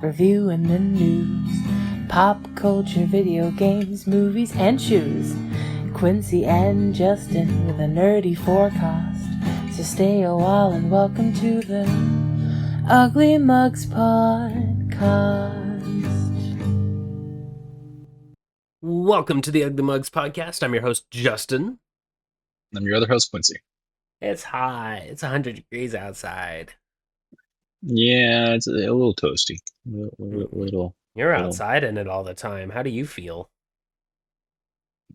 reviewing the news, pop culture, video games, movies, and shoes. Quincy and Justin with a nerdy forecast. So stay a while and welcome to the Ugly Mugs Podcast. Welcome to the Ugly Mugs Podcast. I'm your host, Justin. I'm your other host, Quincy. It's hot. It's 100 degrees outside. Yeah, it's a little toasty. Little. You're outside in it all the time. How do you feel?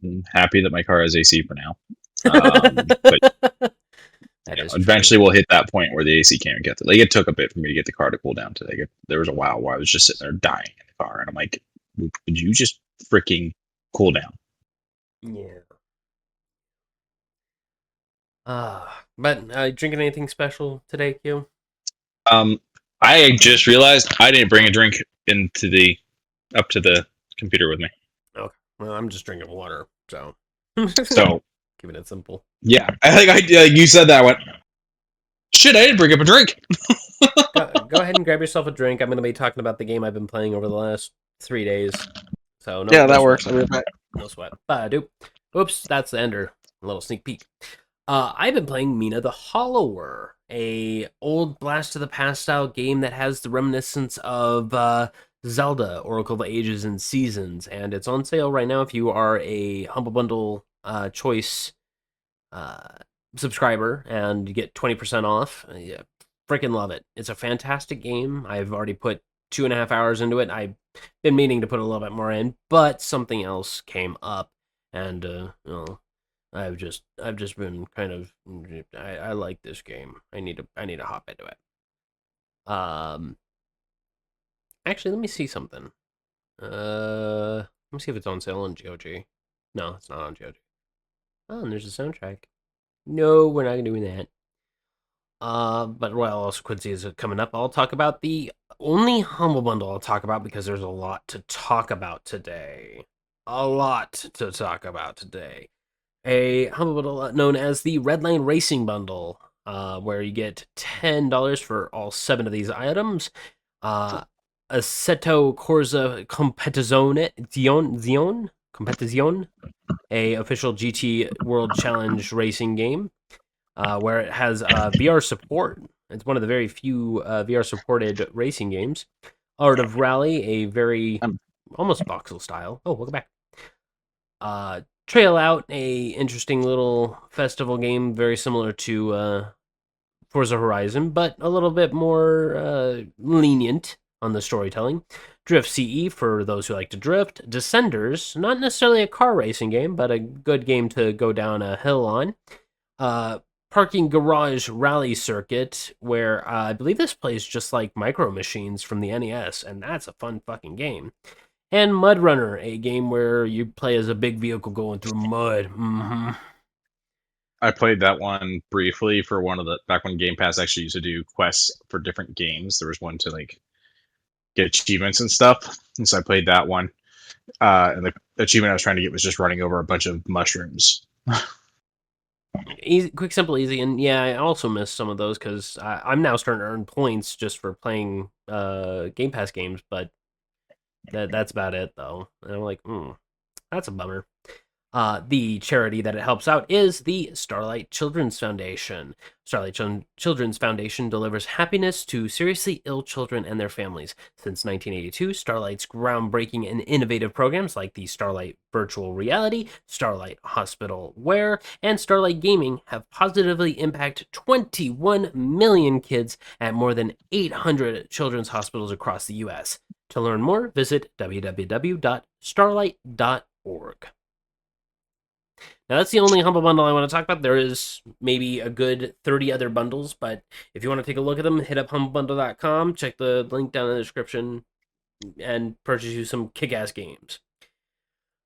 I'm happy that my car has AC for now. But eventually we'll hit that point where the AC can't get to. Like, it took a bit for me to get the car to cool down today. There was a while where I was just sitting there dying in the car, and I'm like, would you just freaking cool down? Yeah. But drinking anything special today, Q? I just realized I didn't bring a drink up to the computer with me. Okay. Well, I'm just drinking water, so keeping it simple. Yeah, you said that. I went, shit, I didn't bring up a drink. Go ahead and grab yourself a drink. I'm going to be talking about the game I've been playing over the last 3 days. So that works. I'll be back. No sweat. Oops, that's the ender. A little sneak peek. I've been playing Mina the Hollower, a old Blast of the Past style game that has the reminiscence of Zelda, Oracle of Ages and Seasons, and it's on sale right now if you are a Humble Bundle Choice subscriber, and you get 20% off. Yeah, freaking love it. It's a fantastic game. I've already put 2.5 hours into it. I've been meaning to put a little bit more in, but something else came up, and I've just been kind of, I like this game. I need to hop into it. Actually, let me see something. Let me see if it's on sale on GOG. No, it's not on GOG. Oh, and there's a soundtrack. No, we're not doing that. But while also Quincy is coming up, I'll talk about the only Humble Bundle I'll talk about because there's a lot to talk about today. A Humble Bundle known as the Redline Racing Bundle, where you get $10 for all 7 of these items. Assetto Corsa Competizione, a official GT World Challenge racing game, where it has VR support. It's one of the very few VR supported racing games. Art of Rally, a very almost voxel style. Oh, welcome back. Trail Out, a interesting little festival game, very similar to Forza Horizon, but a little bit more lenient on the storytelling. Drift CE, for those who like to drift. Descenders, not necessarily a car racing game, but a good game to go down a hill on. Parking Garage Rally Circuit, where I believe this plays just like Micro Machines from the NES, and that's a fun fucking game. And Mud Runner, a game where you play as a big vehicle going through mud. Mm-hmm. I played that one briefly for back when Game Pass actually used to do quests for different games. There was one to like get achievements and stuff, and so I played that one. And the achievement I was trying to get was just running over a bunch of mushrooms. Easy, quick, simple, easy, and yeah, I also missed some of those because I'm now starting to earn points just for playing Game Pass games, but that's about it though. And I'm like, that's a bummer. The charity that it helps out is the Starlight Children's Foundation. Starlight Children's Foundation delivers happiness to seriously ill children and their families. Since 1982, Starlight's groundbreaking and innovative programs like the Starlight Virtual Reality, Starlight Hospital Wear, and Starlight Gaming have positively impacted 21 million kids at more than 800 children's hospitals across the U.S. To learn more, visit www.starlight.org. Now, that's the only Humble Bundle I want to talk about. There is maybe a good 30 other bundles, but if you want to take a look at them, hit up humblebundle.com, check the link down in the description, and purchase you some kick-ass games.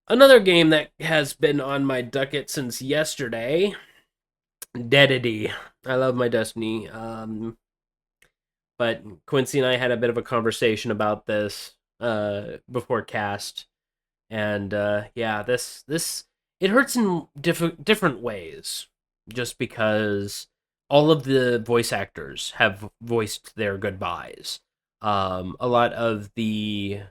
Another game that has been on my docket since yesterday, Deadity. I love my Destiny. But Quincy and I had a bit of a conversation about this before cast, and this it hurts in different ways, just because all of the voice actors have voiced their goodbyes. A lot of the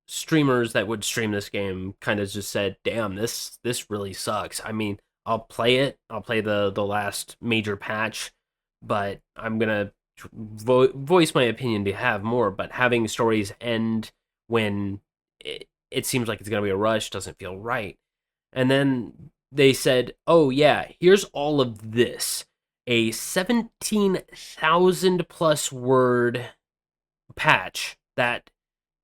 streamers that would stream this game kind of just said, "Damn, this really sucks." I mean, I'll play it. I'll play the last major patch, but I'm gonna voice my opinion to have more. But having stories end when it seems like it's gonna be a rush doesn't feel right. And then they said, "Oh yeah, here's all of this, a 17,000 plus word patch that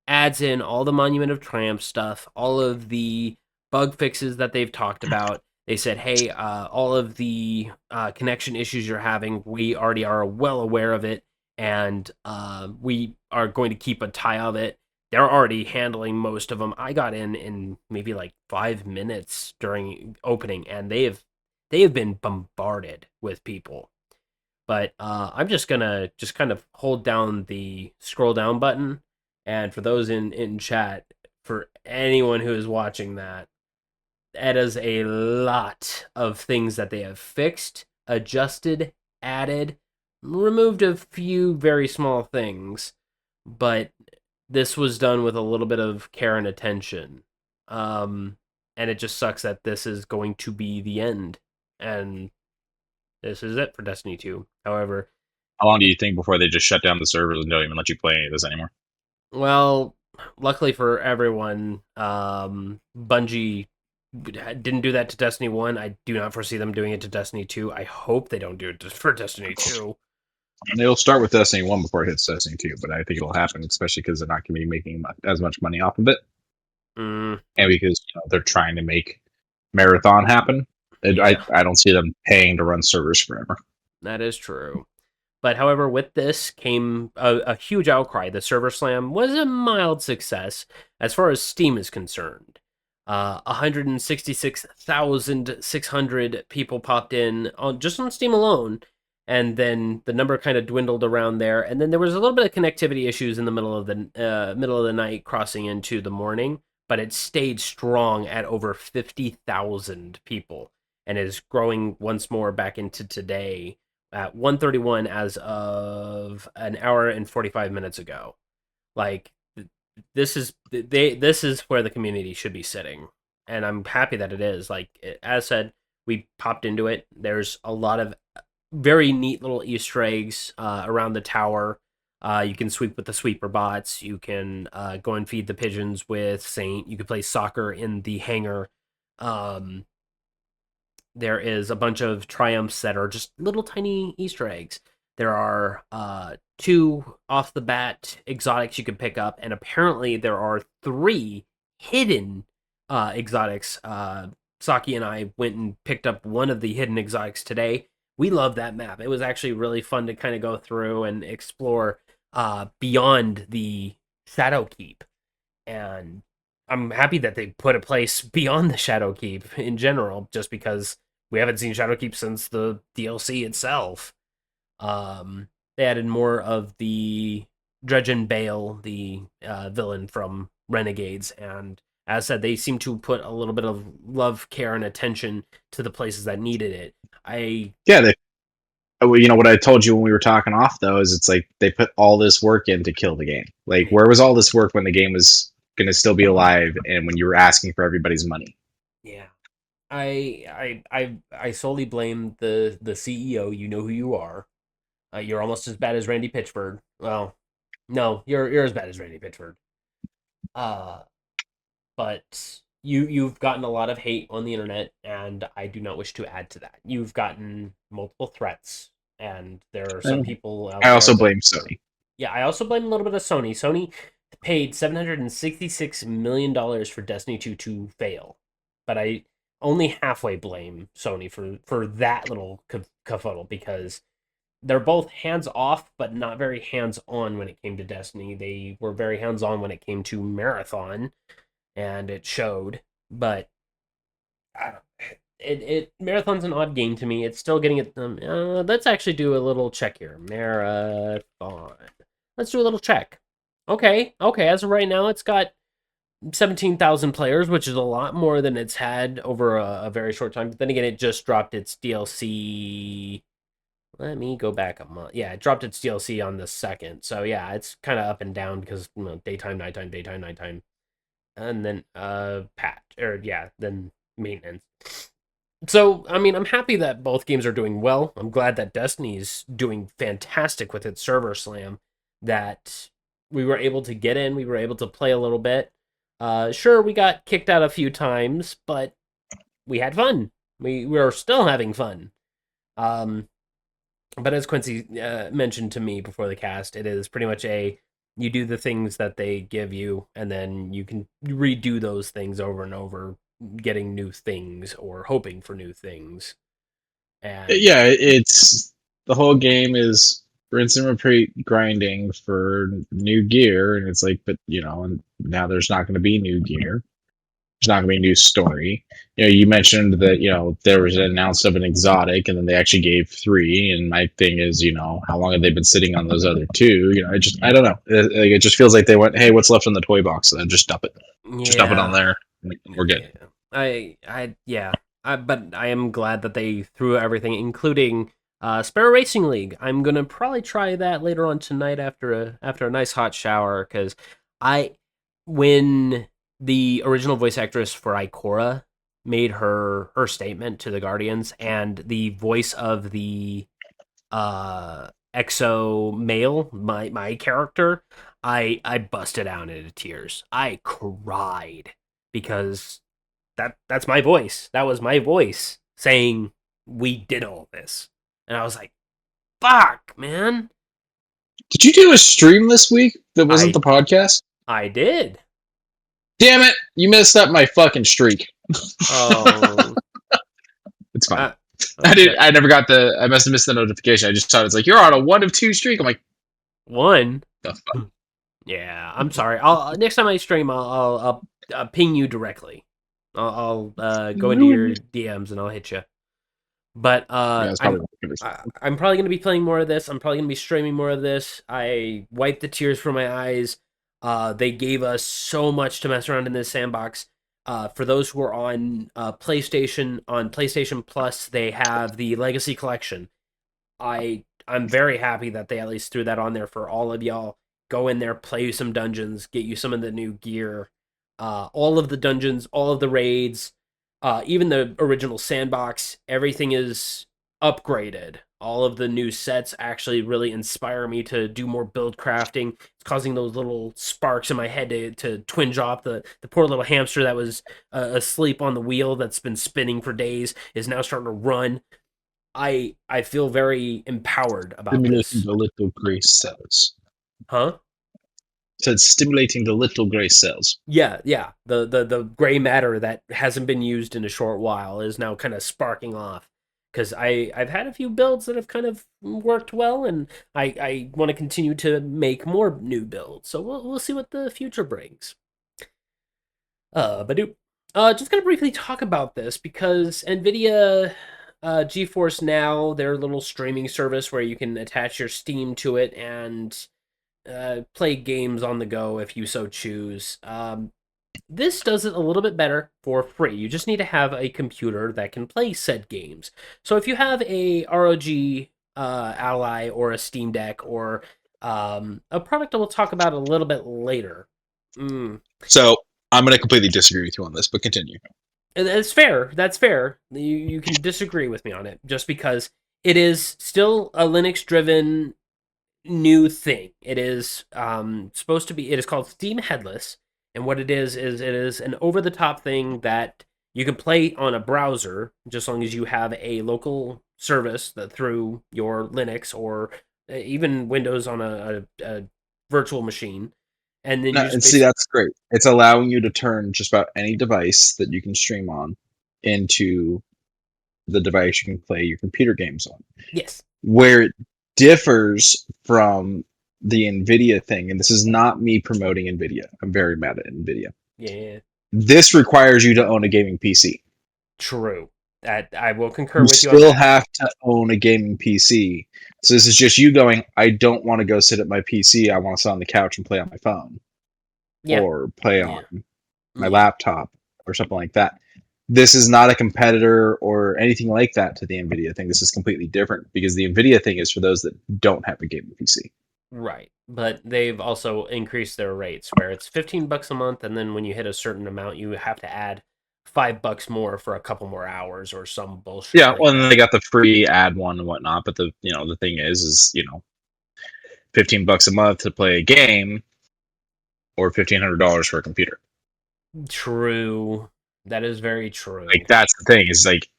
adds in all the Monument of Triumph stuff, all of the bug fixes that they've talked about." They said, "Hey, all of the connection issues you're having, we already are well aware of it, and we are going to keep a tie of it." They're already handling most of them. I got in maybe like 5 minutes during opening, and they have been bombarded with people. But I'm just gonna just kind of hold down the scroll down button, and for those in chat, for anyone who is watching that, that is a lot of things that they have fixed, adjusted, added, removed a few very small things, but this was done with a little bit of care and attention. And it just sucks that this is going to be the end. And this is it for Destiny 2. However, how long do you think before they just shut down the servers and don't even let you play any of this anymore? well, luckily for everyone, Bungie didn't do that to Destiny 1. I do not foresee them doing it to Destiny 2. I hope they don't do it for Destiny 2. And it'll start with Destiny 1 before it hits Destiny 2, but I think it'll happen, especially because they're not going to be making as much money off of it. Mm. And because they're trying to make Marathon happen. Yeah. I don't see them paying to run servers forever. That is true. But however, with this came a huge outcry. The server slam was a mild success as far as Steam is concerned. 166,600 people popped in just on Steam alone, and then the number kind of dwindled around there. And then there was a little bit of connectivity issues in the middle of the night, crossing into the morning, but it stayed strong at over 50,000 people, and is growing once more back into today at 131 as of an hour and 45 minutes ago. Like, this is where the community should be sitting, and I'm happy that it is. Like, as said, we popped into it. There's a lot of very neat little Easter eggs around the tower. You can sweep with the sweeper bots. You can go and feed the pigeons with Saint. You can play soccer in the hangar. There is a bunch of triumphs that are just little tiny Easter eggs. There are 2 off the bat exotics you can pick up, and apparently there are 3 hidden exotics. Socky and I went and picked up one of the hidden exotics today. We love that map. It was actually really fun to kind of go through and explore beyond the Shadow Keep. And I'm happy that they put a place beyond the Shadow Keep in general, just because we haven't seen Shadow Keep since the DLC itself. They added more of the Dredgen Bale, the villain from Renegades, and as said, they seem to put a little bit of love, care, and attention to the places that needed it. What I told you when we were talking off though is it's like they put all this work in to kill the game. Like, where was all this work when the game was going to still be alive and when you were asking for everybody's money? Yeah. I solely blame the CEO. You know who you are. You're almost as bad as Randy Pitchford. Well, no, you're as bad as Randy Pitchford. But you've gotten a lot of hate on the internet, and I do not wish to add to that. You've gotten multiple threats, and there are some people out I also there blame Sony. Yeah, I also blame a little bit of Sony. Sony paid $766 million for Destiny 2 to fail, but I only halfway blame Sony for that little kerfuffle, because they're both hands off, but not very hands on when it came to Destiny. They were very hands on when it came to Marathon, and it showed. But I don't, Marathon's an odd game to me. It's still getting it. Let's actually do a little check here. Marathon. Let's do a little check. Okay. As of right now, it's got 17,000 players, which is a lot more than it's had over a very short time. But then again, it just dropped its DLC Let me go back a month. Yeah, it dropped its DLC on the 2nd. So yeah, it's kind of up and down because daytime, nighttime, and then patch or yeah, then maintenance. So I mean, I'm happy that both games are doing well. I'm glad that Destiny's doing fantastic with its server slam. That we were able to get in, we were able to play a little bit. Sure, we got kicked out a few times, but we had fun. We were still having fun. But as Quincy mentioned to me before the cast, it is pretty much you do the things that they give you, and then you can redo those things over and over, getting new things or hoping for new things. And yeah, it's the whole game is rinse and repeat grinding for new gear, and it's like, but and now there's not going to be new gear. There's not going to be a new story. You mentioned that there was an announced of an exotic, and then they actually gave 3. And my thing is, how long have they been sitting on those other 2? I don't know. It just feels like they went, hey, what's left in the toy box? And just dump it. Just dump it on there. We're good. Yeah. But I am glad that they threw everything, including Sparrow Racing League. I'm gonna probably try that later on tonight after a nice hot shower, because when the original voice actress for Ikora made her statement to the Guardians, and the voice of the Exo male, my character, I busted out into tears. I cried because that's my voice. That was my voice saying we did all this. And I was like, fuck, man. Did you do a stream this week that wasn't the podcast? I did. Damn it! You messed up my fucking streak. Oh. It's fine. I never got I must have missed the notification. I just thought it's like, you're on a 1 of 2 streak. I'm like, 1? Yeah, I'm sorry. I'll next time I stream, I'll ping you directly. I'll go into your DMs and I'll hit you. But I'm probably going to be playing more of this. I'm probably going to be streaming more of this. I wiped the tears from my eyes. They gave us so much to mess around in this sandbox. For those who are on PlayStation Plus, they have the Legacy Collection. I'm very happy that they at least threw that on there for all of y'all. Go in there, play some dungeons, get you some of the new gear. All of the dungeons, all of the raids, even the original sandbox, everything is upgraded. All of the new sets actually really inspire me to do more build crafting. It's causing those little sparks in my head to twinge off. The poor little hamster that was asleep on the wheel that's been spinning for days is now starting to run. I feel very empowered about this. The little gray cells. Huh? So it's stimulating the little gray cells. Yeah. The gray matter that hasn't been used in a short while is now kind of sparking off. Because I've had a few builds that have kind of worked well, and I want to continue to make more new builds. So we'll see what the future brings. Just gonna briefly talk about this because NVIDIA GeForce Now, their little streaming service where you can attach your Steam to it and play games on the go if you so choose. This does it a little bit better for free. You just need to have a computer that can play said games. So if you have a ROG Ally or a Steam Deck or a product that we'll talk about a little bit later. So I'm going to completely disagree with you on this, but continue. That's fair. That's fair. You can disagree with me on it just because it is still a Linux-driven new thing. It is supposed to be. It is called Steam Headless. And what it is it is an over-the-top thing that you can play on a browser, just as long as you have a local service that through your Linux or even Windows on a virtual machine. And then see, that's great. It's allowing you to turn just about any device that you can stream on into the device you can play your computer games on. Yes. Where it differs from the NVIDIA thing, and this is not me promoting NVIDIA. I'm very mad at NVIDIA. Yeah. This requires you to own a gaming PC. True. That I will concur with you on that. You still have to own a gaming PC. So this is just you going, I don't want to go sit at my PC. I want to sit on the couch and play on my phone. Yeah. Or play on my laptop or something like that. this is not a competitor or anything like that to the NVIDIA thing. This is completely different because the NVIDIA thing is for those that don't have a gaming PC. Right. But they've also increased their rates where it's $15 a month, and then when you hit a certain amount, you have to add $5 more for a couple more hours or some bullshit. Yeah, like well, and that. then they got the free ad one and whatnot. But the thing is $15 a month to play a game, or $1,500 for a computer. True. That is very true. Like that's the thing is like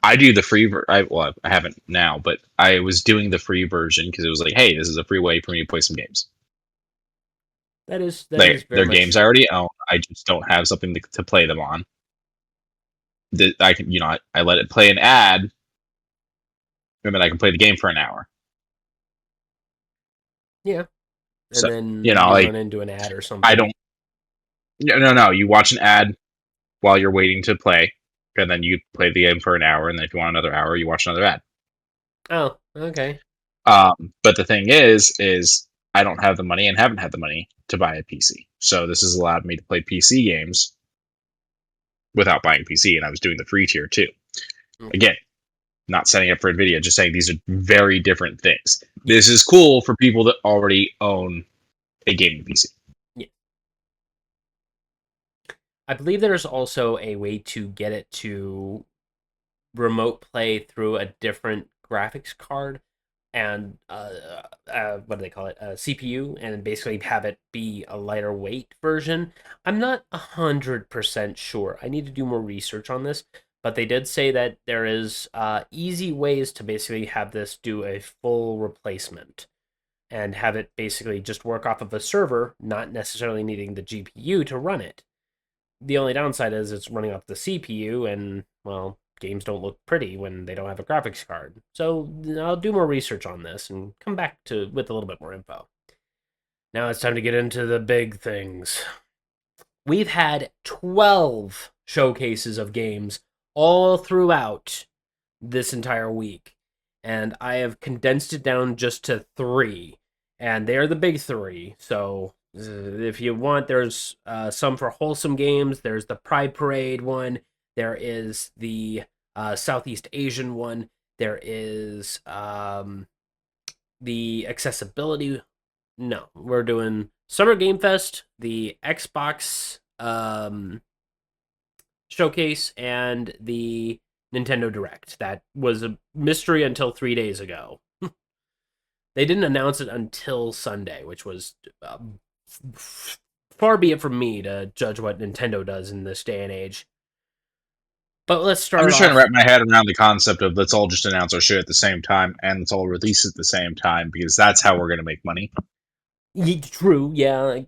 I do the free I haven't now, but I was doing the free version because it was like, hey, this is a free way for me to play some games. That is They're very games I already own. I just don't have something to play them on. That I can I let it play an ad, and then I can play the game for an hour. Yeah. And So, then you run into an ad or something. I don't. No. You watch an ad while you're waiting to play, and then you play the game for an hour, and then if you want another hour, you watch another ad. Oh, okay. But the thing is I don't have the money and haven't had the money to buy a PC. So this has allowed me to play PC games without buying PC, and I was doing the free tier too. Again, not setting up for NVIDIA, just saying these are very different things. This is cool for people that already own a gaming PC. Yeah. I believe there's also a way to get it to remote play through a different graphics card and what do they call it? A CPU, and basically have it be a lighter weight version. I'm not 100% sure. I need to do more research on this, but they did say that there is easy ways to basically have this do a full replacement and have it basically just work off of a server, not necessarily needing the GPU to run it. The only downside is it's running off the CPU, and, well, games don't look pretty when they don't have a graphics card. So I'll do more research on this and come back with a little bit more info. Now it's time to get into the big things. We've had 12 showcases of games all throughout this entire week, and I have condensed it down just to 3, and they're the big 3. So if you want, there's some for wholesome games. There's the Pride Parade one. There is the Southeast Asian one. There is the accessibility. No, we're doing Summer Game Fest, the Xbox showcase, and the Nintendo Direct. That was a mystery until 3 days ago. They didn't announce it until Sunday, which was far be it from me to judge what Nintendo does in this day and age. But let's start. I'm just trying to wrap my head around the concept of let's all just announce our shit at the same time and let's all release it at the same time because that's how we're going to make money. True, yeah.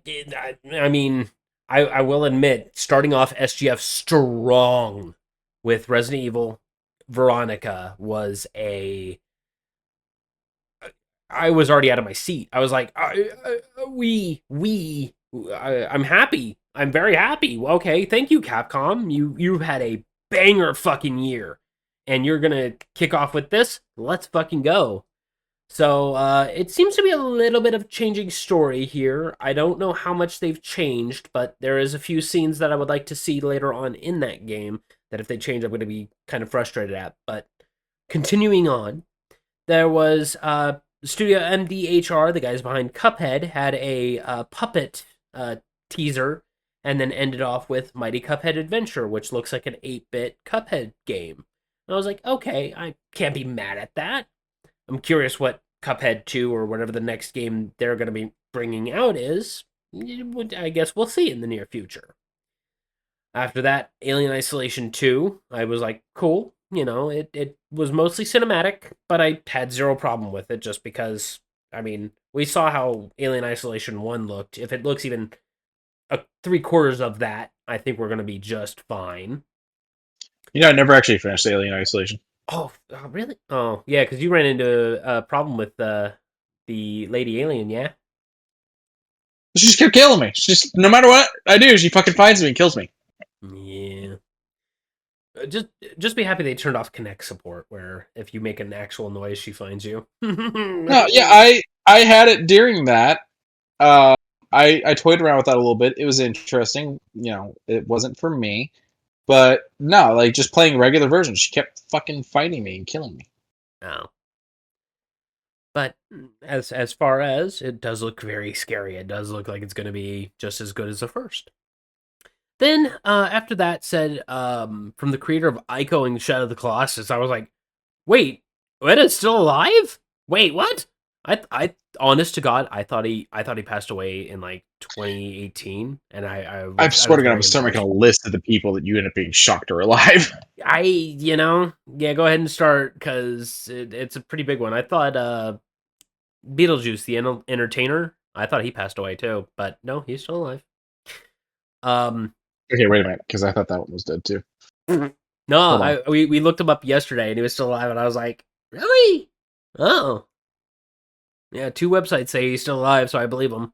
I mean, I will admit, starting off SGF strong with Resident Evil Veronica was I was already out of my seat. I was like, I'm happy. I'm very happy. Okay, thank you, Capcom. You've had a banger fucking year, and you're gonna kick off with this. Let's fucking go. So it seems to be a little bit of changing story here. I don't know how much they've changed, but there is a few scenes that I would like to see later on in that game that if they change, I'm going to be kind of frustrated at. But continuing on, there was Studio MDHR, the guys behind Cuphead, had a puppet teaser and then ended off with Mighty Cuphead Adventure, which looks like an 8-bit Cuphead game. And I was like, okay, I can't be mad at that. I'm curious what Cuphead 2 or whatever the next game they're going to be bringing out is. I guess we'll see in the near future. After that, Alien Isolation 2, I was like, cool. You know, it was mostly cinematic, but I had zero problem with it just because, I mean, we saw how Alien Isolation 1 looked. If it looks even 3/4 of that, I think we're going to be just fine. You know, I never actually finished Alien Isolation. Oh, really? Oh, yeah, because you ran into a problem with the lady alien, yeah? She just kept killing me. She just, no matter what I do, she fucking finds me and kills me. Yeah. Just be happy they turned off Connect support, where if you make an actual noise, she finds you. No, yeah, I had it during that. I toyed around with that a little bit. It was interesting. You know, it wasn't for me. But no, like just playing regular version, she kept fucking fighting me and killing me. Oh. But as far as it does look very scary, it does look like it's going to be just as good as the first. Then after that said from the creator of Ico and Shadow of the Colossus, I was like, wait, Ueda's still alive? Wait, what? I honest to God, I thought he passed away in like 2018, and I swear to God, I'm very still making a embarrassed. list of the people that you end up being shocked are alive. Yeah, go ahead and start because it's a pretty big one. I thought Beetlejuice, the entertainer, I thought he passed away too, but no, he's still alive. Okay, wait a minute, because I thought that one was dead too. No, we looked him up yesterday and he was still alive, and I was like, really? Oh, yeah. 2 websites say he's still alive, so I believe him.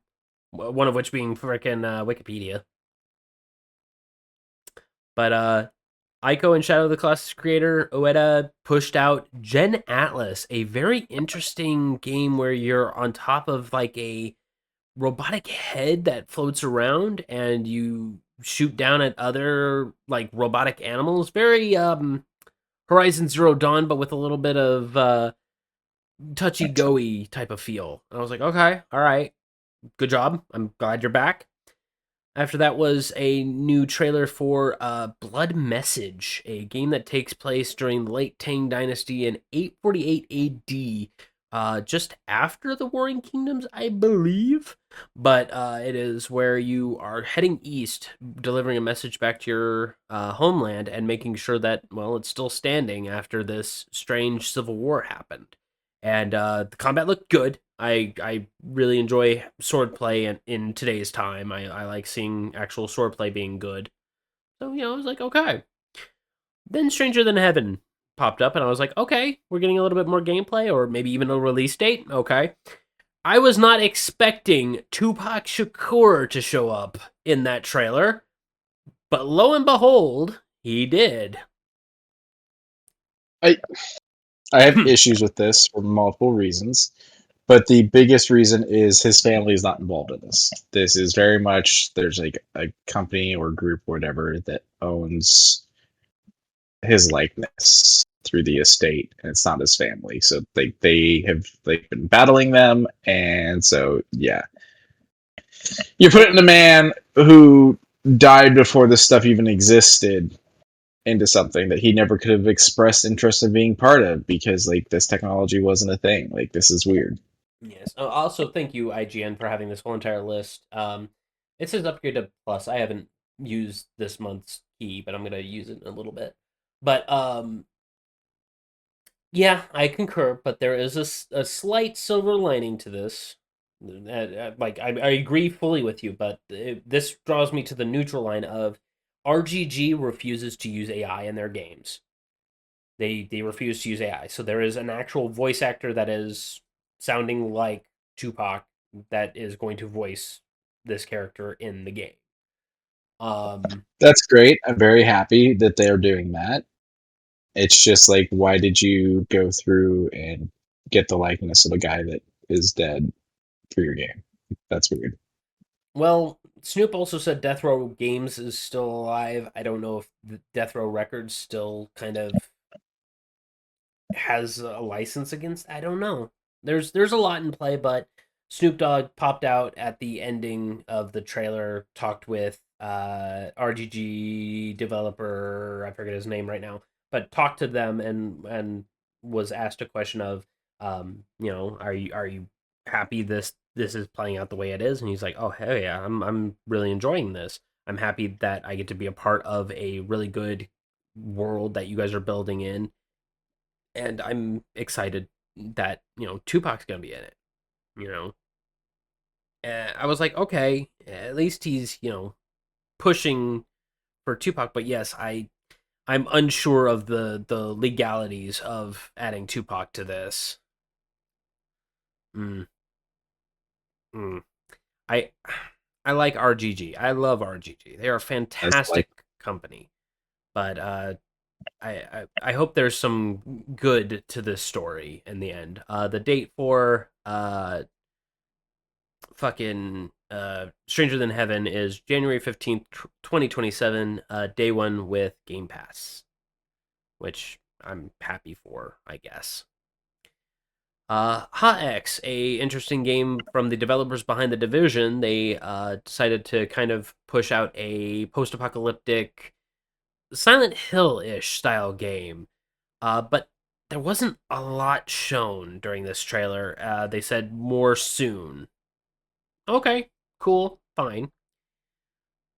One of which being frickin' Wikipedia. But Ico and Shadow of the Colossus creator Ueda pushed out Gen Atlas, a very interesting game where you're on top of like a robotic head that floats around and you shoot down at other like robotic animals. Very Horizon Zero Dawn, but with a little bit of touchy goey type of feel. And I was like, okay, all right, good job. I'm glad you're back. After that was a new trailer for Blood Message, a game that takes place during the late Tang Dynasty in 848 AD, just after the Warring Kingdoms, I believe. But it is where you are heading east, delivering a message back to your homeland and making sure that, well, it's still standing after this strange civil war happened. And the combat looked good. I really enjoy swordplay in today's time. I like seeing actual swordplay being good. So, I was like, okay. Then Stranger Than Heaven popped up, and I was like, okay, we're getting a little bit more gameplay, or maybe even a release date. Okay. I was not expecting TUPAC Shakur to show up in that trailer, but lo and behold, he did. I have issues with this for multiple reasons. But the biggest reason is his family is not involved in this. This is very much there's like a company or group or whatever that owns his likeness through the estate, and it's not his family. So they have been battling them, and so yeah, you're putting a man who died before this stuff even existed into something that he never could have expressed interest in being part of because like this technology wasn't a thing. Like this is weird. Yes. Also, thank you, IGN, for having this whole entire list. It says upgrade to plus. I haven't used this month's key, but I'm gonna use it in a little bit. But yeah, I concur. But there is a slight silver lining to this. Like I agree fully with you, but this draws me to the neutral line of RGG refuses to use AI in their games. They refuse to use AI. So there is an actual voice actor that is sounding like TUPAC that is going to voice this character in the game. That's great. I'm very happy that they're doing that. It's just like, why did you go through and get the likeness of a guy that is dead for your game? That's weird. Well, Snoop also said Death Row Games is still alive. I don't know if the Death Row Records still kind of has a license against. I don't know. There's a lot in play, but Snoop Dogg popped out at the ending of the trailer, talked with RGG developer, I forget his name right now, but talked to them and was asked a question of are you happy this is playing out the way it is? And he's like, oh hell yeah, I'm really enjoying this. I'm happy that I get to be a part of a really good world that you guys are building in, and I'm excited that Tupac's gonna be in it. You know, I was like, okay, at least he's pushing for Tupac. But yes, I'm unsure of the legalities of adding Tupac to this. Mm, mm. I I like RGG. I love RGG. They are a As like fantastic company. But I hope there's some good to this story in the end. The date for fucking Stranger Than Heaven is January 15th, 2027, day one with Game Pass, which I'm happy for, I guess. Hot X, a interesting game from the developers behind The Division. They decided to kind of push out a post-apocalyptic Silent Hill-ish style game. But there wasn't a lot shown during this trailer. They said more soon. Okay, cool, fine.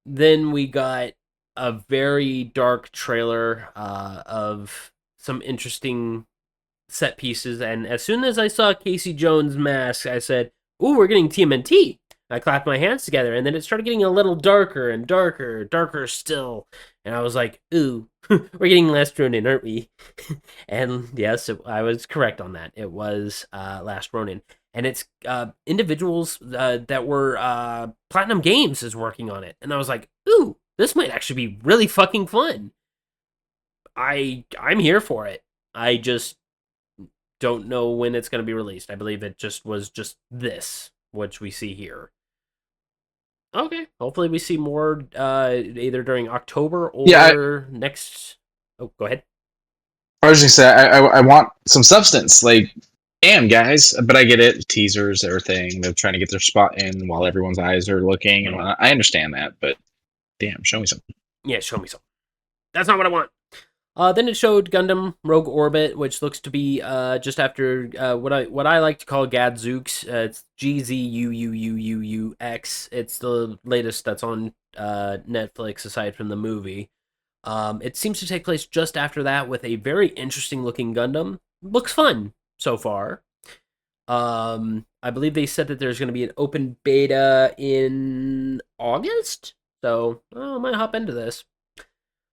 Then we got a very dark trailer of some interesting set pieces, and as soon as I saw Casey Jones' mask, I said, "Ooh, we're getting TMNT." I clapped my hands together, and then it started getting a little darker and darker still, and I was like, "Ooh, we're getting Last Ronin, aren't we?" And yes, I was correct on that. It was Last Ronin, and it's individuals that were Platinum Games is working on it, and I was like, "Ooh, this might actually be really fucking fun." I'm here for it. I just don't know when it's going to be released. I believe it was just this, which we see here. Okay, hopefully we see more either during October or next. Oh, go ahead. I was just say I want some substance. Like, damn guys, but I get it. Teasers, everything. They're trying to get their spot in while everyone's eyes are looking, and I understand that. But damn, show me something. Yeah, show me something. That's not what I want. Then it showed Gundam Rogue Orbit, which looks to be just after what I like to call Gadzooks. It's GZUUUUX. It's the latest that's on Netflix aside from the movie. It seems to take place just after that with a very interesting looking Gundam. Looks fun so far. I believe they said that there's going to be an open beta in August, so I might hop into this.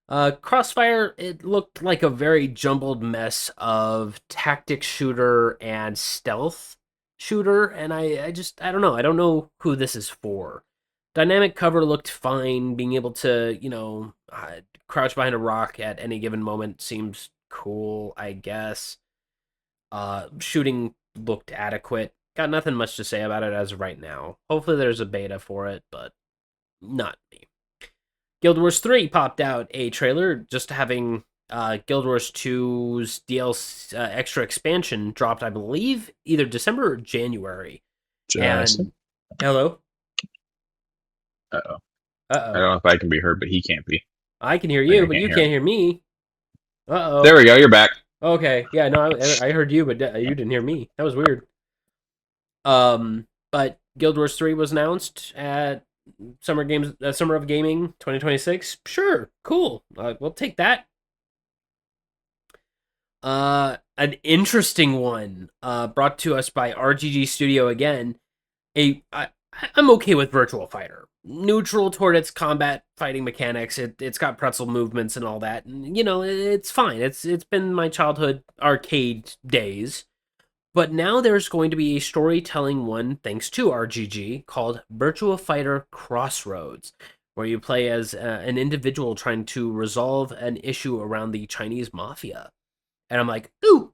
Crossfire, it looked like a very jumbled mess of tactic shooter and stealth shooter, and I don't know. I don't know who this is for. Dynamic cover looked fine. Being able to, crouch behind a rock at any given moment seems cool, I guess. Shooting looked adequate. Got nothing much to say about it as of right now. Hopefully there's a beta for it, but not me. Guild Wars 3 popped out a trailer, just having Guild Wars 2's DLC extra expansion dropped, I believe, either December or January. Jason? And hello? Uh-oh. I don't know if I can be heard, but he can't be. I can hear you, but you can't hear me. Uh-oh. There we go, you're back. Okay, yeah, no, I heard you, but you didn't hear me. That was weird. But Guild Wars 3 was announced at Summer of Gaming 2026. Sure, cool. We'll take that. An interesting one brought to us by RGG Studio again. I'm okay with Virtual Fighter. Neutral toward its combat fighting mechanics. It's got pretzel movements and all that. And, it's fine. It's been my childhood arcade days. But now there's going to be a storytelling one, thanks to RGG, called Virtua Fighter Crossroads, where you play as an individual trying to resolve an issue around the Chinese mafia. And I'm like, ooh,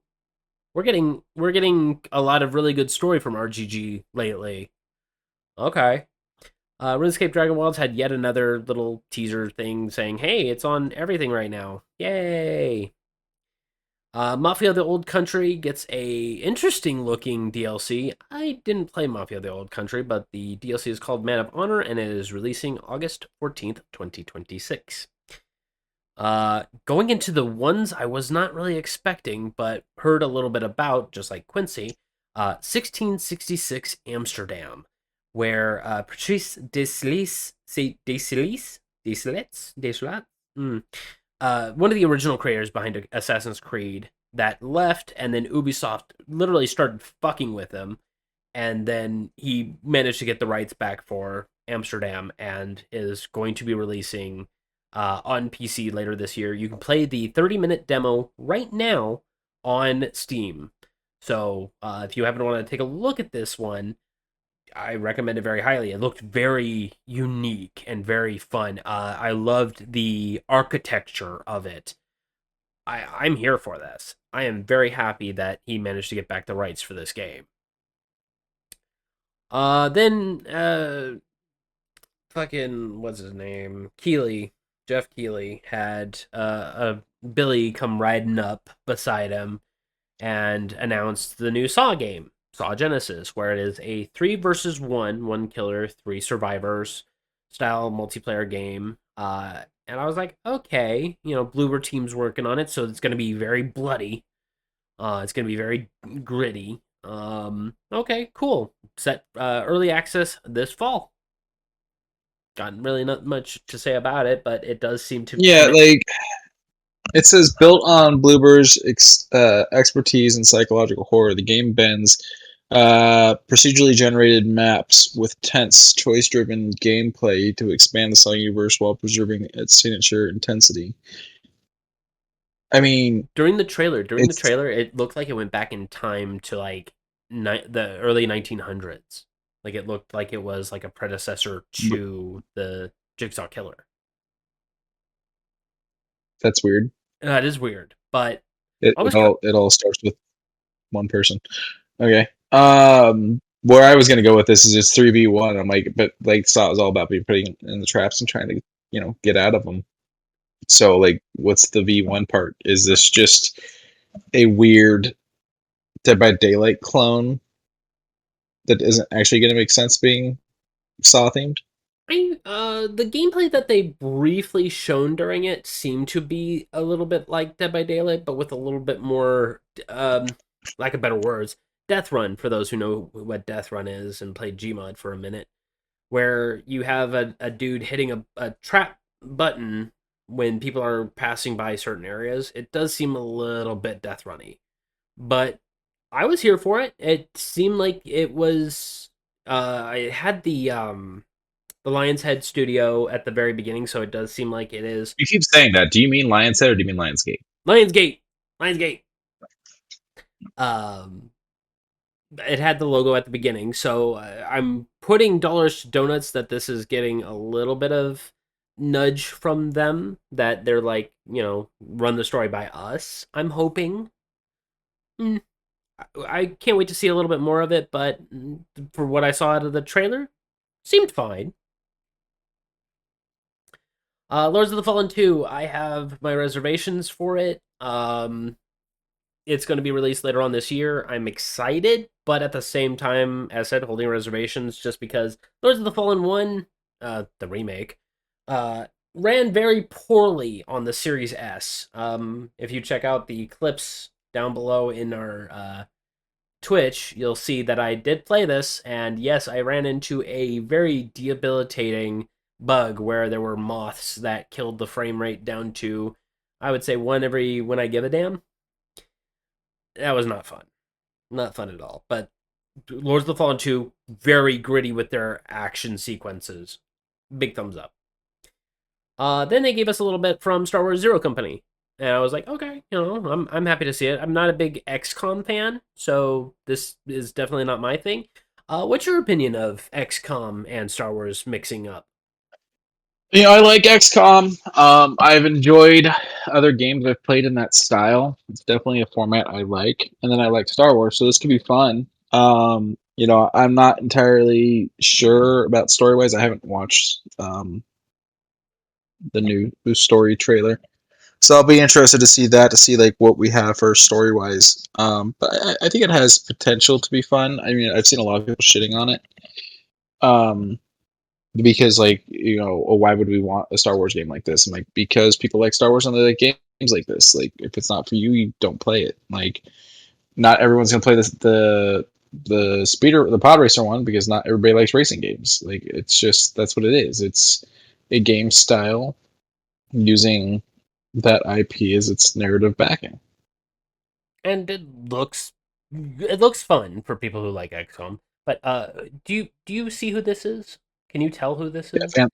we're getting a lot of really good story from RGG lately. Okay. RuneScape Dragon Wilds had yet another little teaser thing saying, hey, it's on everything right now. Yay! Mafia the Old Country gets a interesting looking DLC. I didn't play Mafia the Old Country, but the DLC is called Man of Honor, and it is releasing August 14th, 2026. Going into the ones I was not really expecting, but heard a little bit about, just like Quincy, 1666 Amsterdam, where Patrice Deslys, one of the original creators behind Assassin's Creed that left, and then Ubisoft literally started fucking with him, and then he managed to get the rights back for Amsterdam and is going to be releasing on PC later this year. You can play the 30-minute demo right now on Steam. So if you happen to want to take a look at this one, I recommend it very highly. It looked very unique and very fun. I loved the architecture of it. I'm here for this. I am very happy that he managed to get back the rights for this game. Then fucking what's his name? Jeff Keighley had a Billy come riding up beside him and announced the new Saw game, Saw Genesis, where it is a 3 versus 1, one killer, 3 survivors style multiplayer game. And I was like, okay, Bloober Team's working on it, so it's going to be very bloody. It's going to be very gritty. Okay, cool. Set early access this fall. Got really not much to say about it, but it does seem to. Yeah, like it says, built on Bloober's expertise in psychological horror, the game bends procedurally generated maps with tense, choice-driven gameplay to expand the Saw universe while preserving its signature intensity. I mean, during the trailer, it looked like it went back in time to like the early 1900s. Like it looked like it was like a predecessor to the Jigsaw Killer. That's weird. That is weird, but it all starts with one person. Okay. Where I was gonna go with this is it's 3v1. I'm like, but like Saw is all about being putting in the traps and trying to get out of them. So like, what's the V1 part? Is this just a weird Dead by Daylight clone that isn't actually going to make sense being Saw themed? The gameplay that they briefly shown during it seemed to be a little bit like Dead by Daylight, but with a little bit more, lack of better words, Death Run, for those who know what Death Run is and played Gmod for a minute, where you have a dude hitting a trap button when people are passing by certain areas. It does seem a little bit Death Run-y, but I was here for it. It seemed like it was. It had the Lion's Head studio at the very beginning, so it does seem like it is. You keep saying that. Do you mean Lion's Head or do you mean Lionsgate? Lionsgate. It had the logo at the beginning, so I'm putting dollars to donuts that this is getting a little bit of nudge from them, that they're like, run the story by us. I'm hoping. I can't wait to see a little bit more of it, but for what I saw out of the trailer, seemed fine. Lords of the Fallen 2, I have my reservations for it. It's going to be released later on this year. I'm excited, but at the same time, as I said, holding reservations just because Lords of the Fallen 1, the remake, ran very poorly on the Series S. If you check out the clips down below in our Twitch, you'll see that I did play this, and yes, I ran into a very debilitating bug where there were moths that killed the frame rate down to, I would say, when I give a damn. That was not fun. Not fun at all. But Lords of the Fallen 2, very gritty with their action sequences. Big thumbs up. Then they gave us a little bit from Star Wars Zero Company. And I was like, okay, I'm happy to see it. I'm not a big XCOM fan, so this is definitely not my thing. What's your opinion of XCOM and Star Wars mixing up? I like XCOM. I've enjoyed other games I've played in that style. It's definitely a format I like. And then I like Star Wars, so this could be fun. I'm not entirely sure about story-wise. I haven't watched the new story trailer. So I'll be interested to see that, to see like what we have for story-wise. But I think it has potential to be fun. I mean, I've seen a lot of people shitting on it. Because why would we want a Star Wars game like this? I'm like, because people like Star Wars and they like games like this. Like, if it's not for you, you don't play it. Like, not everyone's gonna play the pod racer one, because not everybody likes racing games. Like, it's just, that's what it is. It's a game style using that IP as its narrative backing. And it looks fun for people who like XCOM. But do you see who this is? Can you tell who this is? Yeah,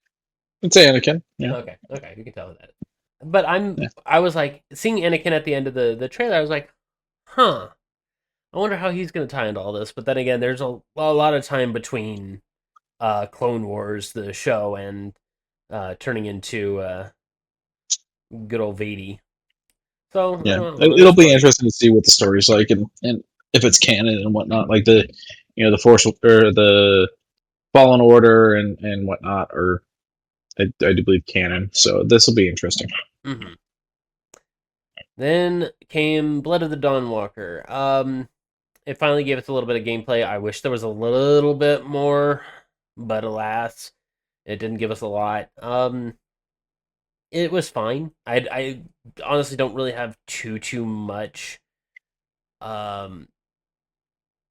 it's Anakin. Yeah. Okay, you can tell who that is. But I was like, seeing Anakin at the end of the trailer, I was like, huh. I wonder how he's going to tie into all this. But then again, there's a lot of time between Clone Wars, the show, and turning into good old Vadey. So yeah, it'll be interesting to see what the story's like, and if it's canon and whatnot. Like the Force or the Fallen Order and whatnot are I do believe canon. So this will be interesting. Mm-hmm. Then came Blood of the Dawnwalker. It finally gave us a little bit of gameplay. I wish there was a little bit more, but alas, it didn't give us a lot. It was fine. I honestly don't really have too much. Um,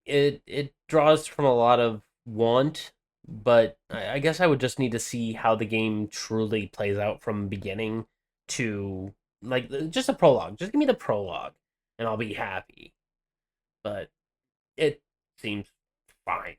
it draws from a lot of want, but I guess I would just need to see how the game truly plays out from beginning to like just a prologue. Just give me the prologue, and I'll be happy. But it seems fine.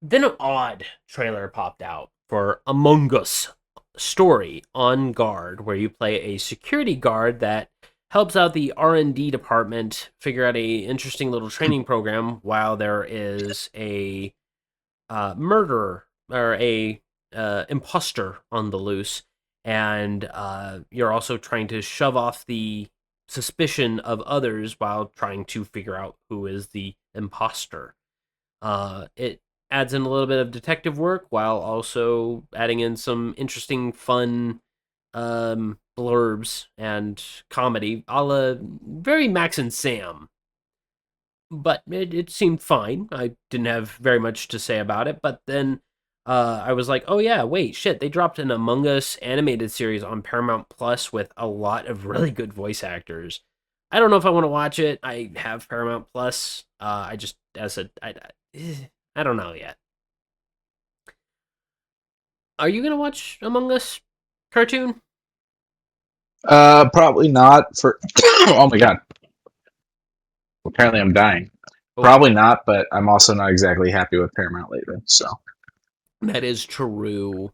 Then an odd trailer popped out for Among Us Story on Guard, where you play a security guard that helps out the R&D department figure out a interesting little training program while there is a murderer or a imposter on the loose, and you're also trying to shove off the suspicion of others while trying to figure out who is the imposter. It adds in a little bit of detective work while also adding in some interesting, fun blurbs and comedy, a la very Max and Sam. But it seemed fine. I didn't have very much to say about it. But then I was like, oh yeah, wait, shit. They dropped an Among Us animated series on Paramount Plus with a lot of really good voice actors. I don't know if I want to watch it. I have Paramount Plus. I just, I don't know yet. Are you going to watch Among Us cartoon? Probably not for. Oh my god! Apparently, I'm dying. Oh, Probably not, but I'm also not exactly happy with Paramount lately. So that is true.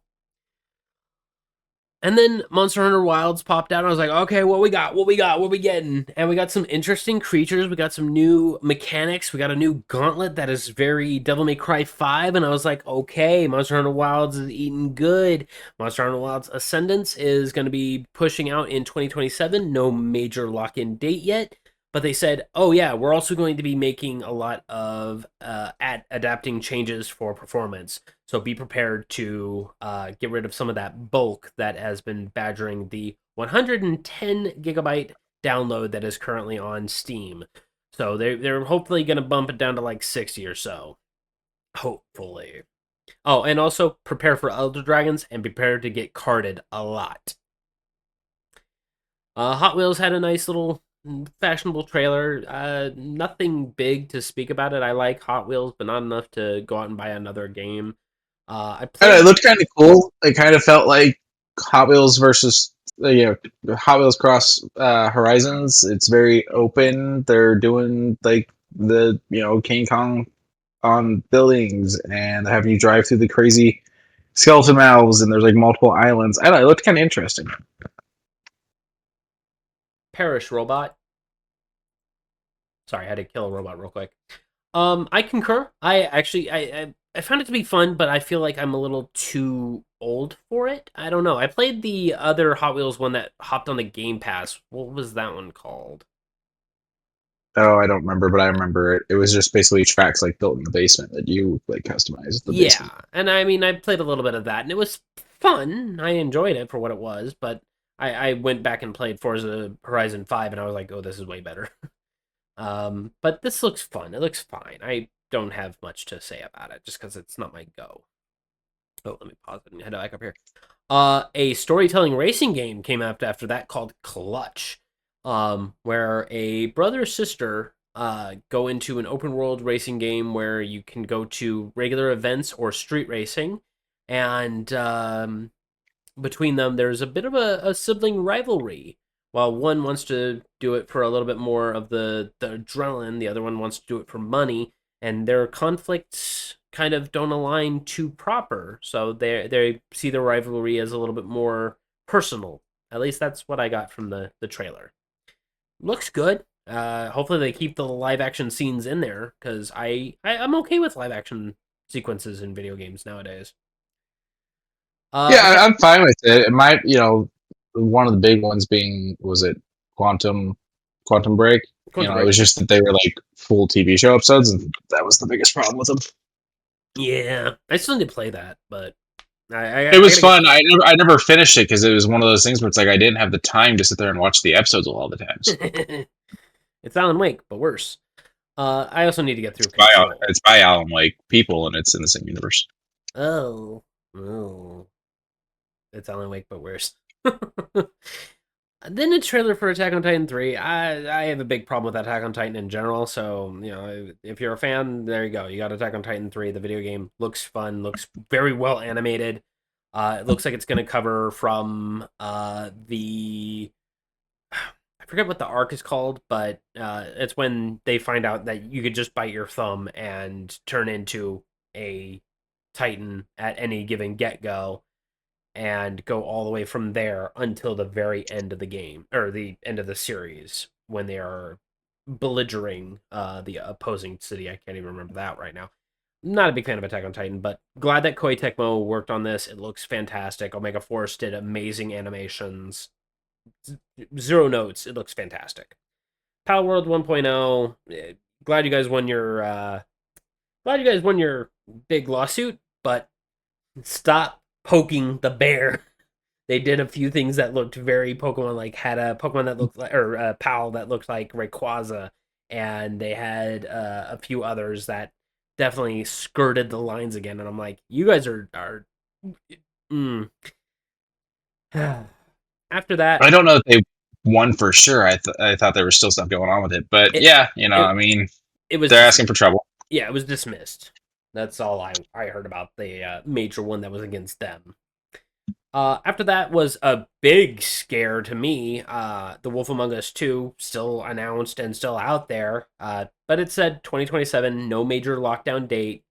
And then Monster Hunter Wilds popped out. And I was like, okay, what we got? What we getting? And we got some interesting creatures. We got some new mechanics. We got a new gauntlet that is very Devil May Cry 5. And I was like, okay, Monster Hunter Wilds is eating good. Monster Hunter Wilds Ascendance is going to be pushing out in 2027. No major lock-in date yet. But they said, oh yeah, we're also going to be making a lot of adapting changes for performance. So be prepared to get rid of some of that bulk that has been badgering the 110 gigabyte download that is currently on Steam. So they're hopefully going to bump it down to like 60 or so. Hopefully. Oh, and also prepare for Elder Dragons and prepare to get carded a lot. Hot Wheels had a nice little fashionable trailer. Nothing big to speak about it. I like Hot Wheels, but not enough to go out and buy another game. it looked kind of cool. It kind of felt like Hot Wheels versus Hot Wheels Cross Horizons. It's very open. They're doing like the King Kong on buildings and having you drive through the crazy skeleton mouths, and there's like multiple islands. I don't know. It looked kind of interesting. Perish Robot. Sorry, I had to kill a robot real quick. I concur. I found it to be fun, but I feel like I'm a little too old for it. I don't know. I played the other Hot Wheels one that hopped on the Game Pass. What was that one called? Oh, I don't remember, but I remember it. It was just basically tracks like built in the basement that you like customized the basement. And I mean, I played a little bit of that, and it was fun. I enjoyed it for what it was, but I went back and played Forza Horizon 5, and I was like, oh, this is way better. But this looks fun. It looks fine. I don't have much to say about it, just because it's not my go. Oh, let me pause it and head back up here. A storytelling racing game came out after that called Clutch, where a brother sister go into an open world racing game where you can go to regular events or street racing, and between them there's a bit of a sibling rivalry. While one wants to do it for a little bit more of the adrenaline, the other one wants to do it for money, and their conflicts kind of don't align too proper. So they see the rivalry as a little bit more personal. At least that's what I got from the trailer. Looks good. Hopefully they keep the live action scenes in there, because I'm okay with live action sequences in video games nowadays. I'm fine with it. It might, one of the big ones being, was it Quantum Break? Break. It was just that they were like full TV show episodes, and that was the biggest problem with them. Yeah, I still need to play that, but It was fun. I never finished it because it was one of those things where it's like I didn't have the time to sit there and watch the episodes all the times. It's Alan Wake, but worse. I also need to get through Control. It's by Alan Wake people, and it's in the same universe. Oh. It's Alan Wake, but worse. Then a trailer for Attack on Titan 3. I have a big problem with Attack on Titan in general, so, you know, if you're a fan, there you go. You got Attack on Titan 3. The video game looks fun, looks very well animated. It looks like it's going to cover from the... I forget what the arc is called, but it's when they find out that you could just bite your thumb and turn into a Titan at any given get-go, and go all the way from there until the very end of the game, or the end of the series, when they are belligerent the opposing city. I can't even remember that right now. Not a big fan of Attack on Titan, but glad that Koei Tecmo worked on this. It looks fantastic. Omega Force did amazing animations. Zero notes. It looks fantastic. Pal World 1.0. Glad you guys won your big lawsuit, but stop poking the bear. They did a few things that looked very Pokemon, like had a Pokemon that looked like, or a Pal that looked like Rayquaza, and they had a few others that definitely skirted the lines again. And I'm like, you guys are After that, I don't know if they won for sure. I thought there was still stuff going on with it, but I mean, they're asking for trouble. Yeah, it was dismissed. That's all I heard about the major one that was against them. After that was a big scare to me. The Wolf Among Us 2 still announced and still out there, but it said 2027, no major lockdown date,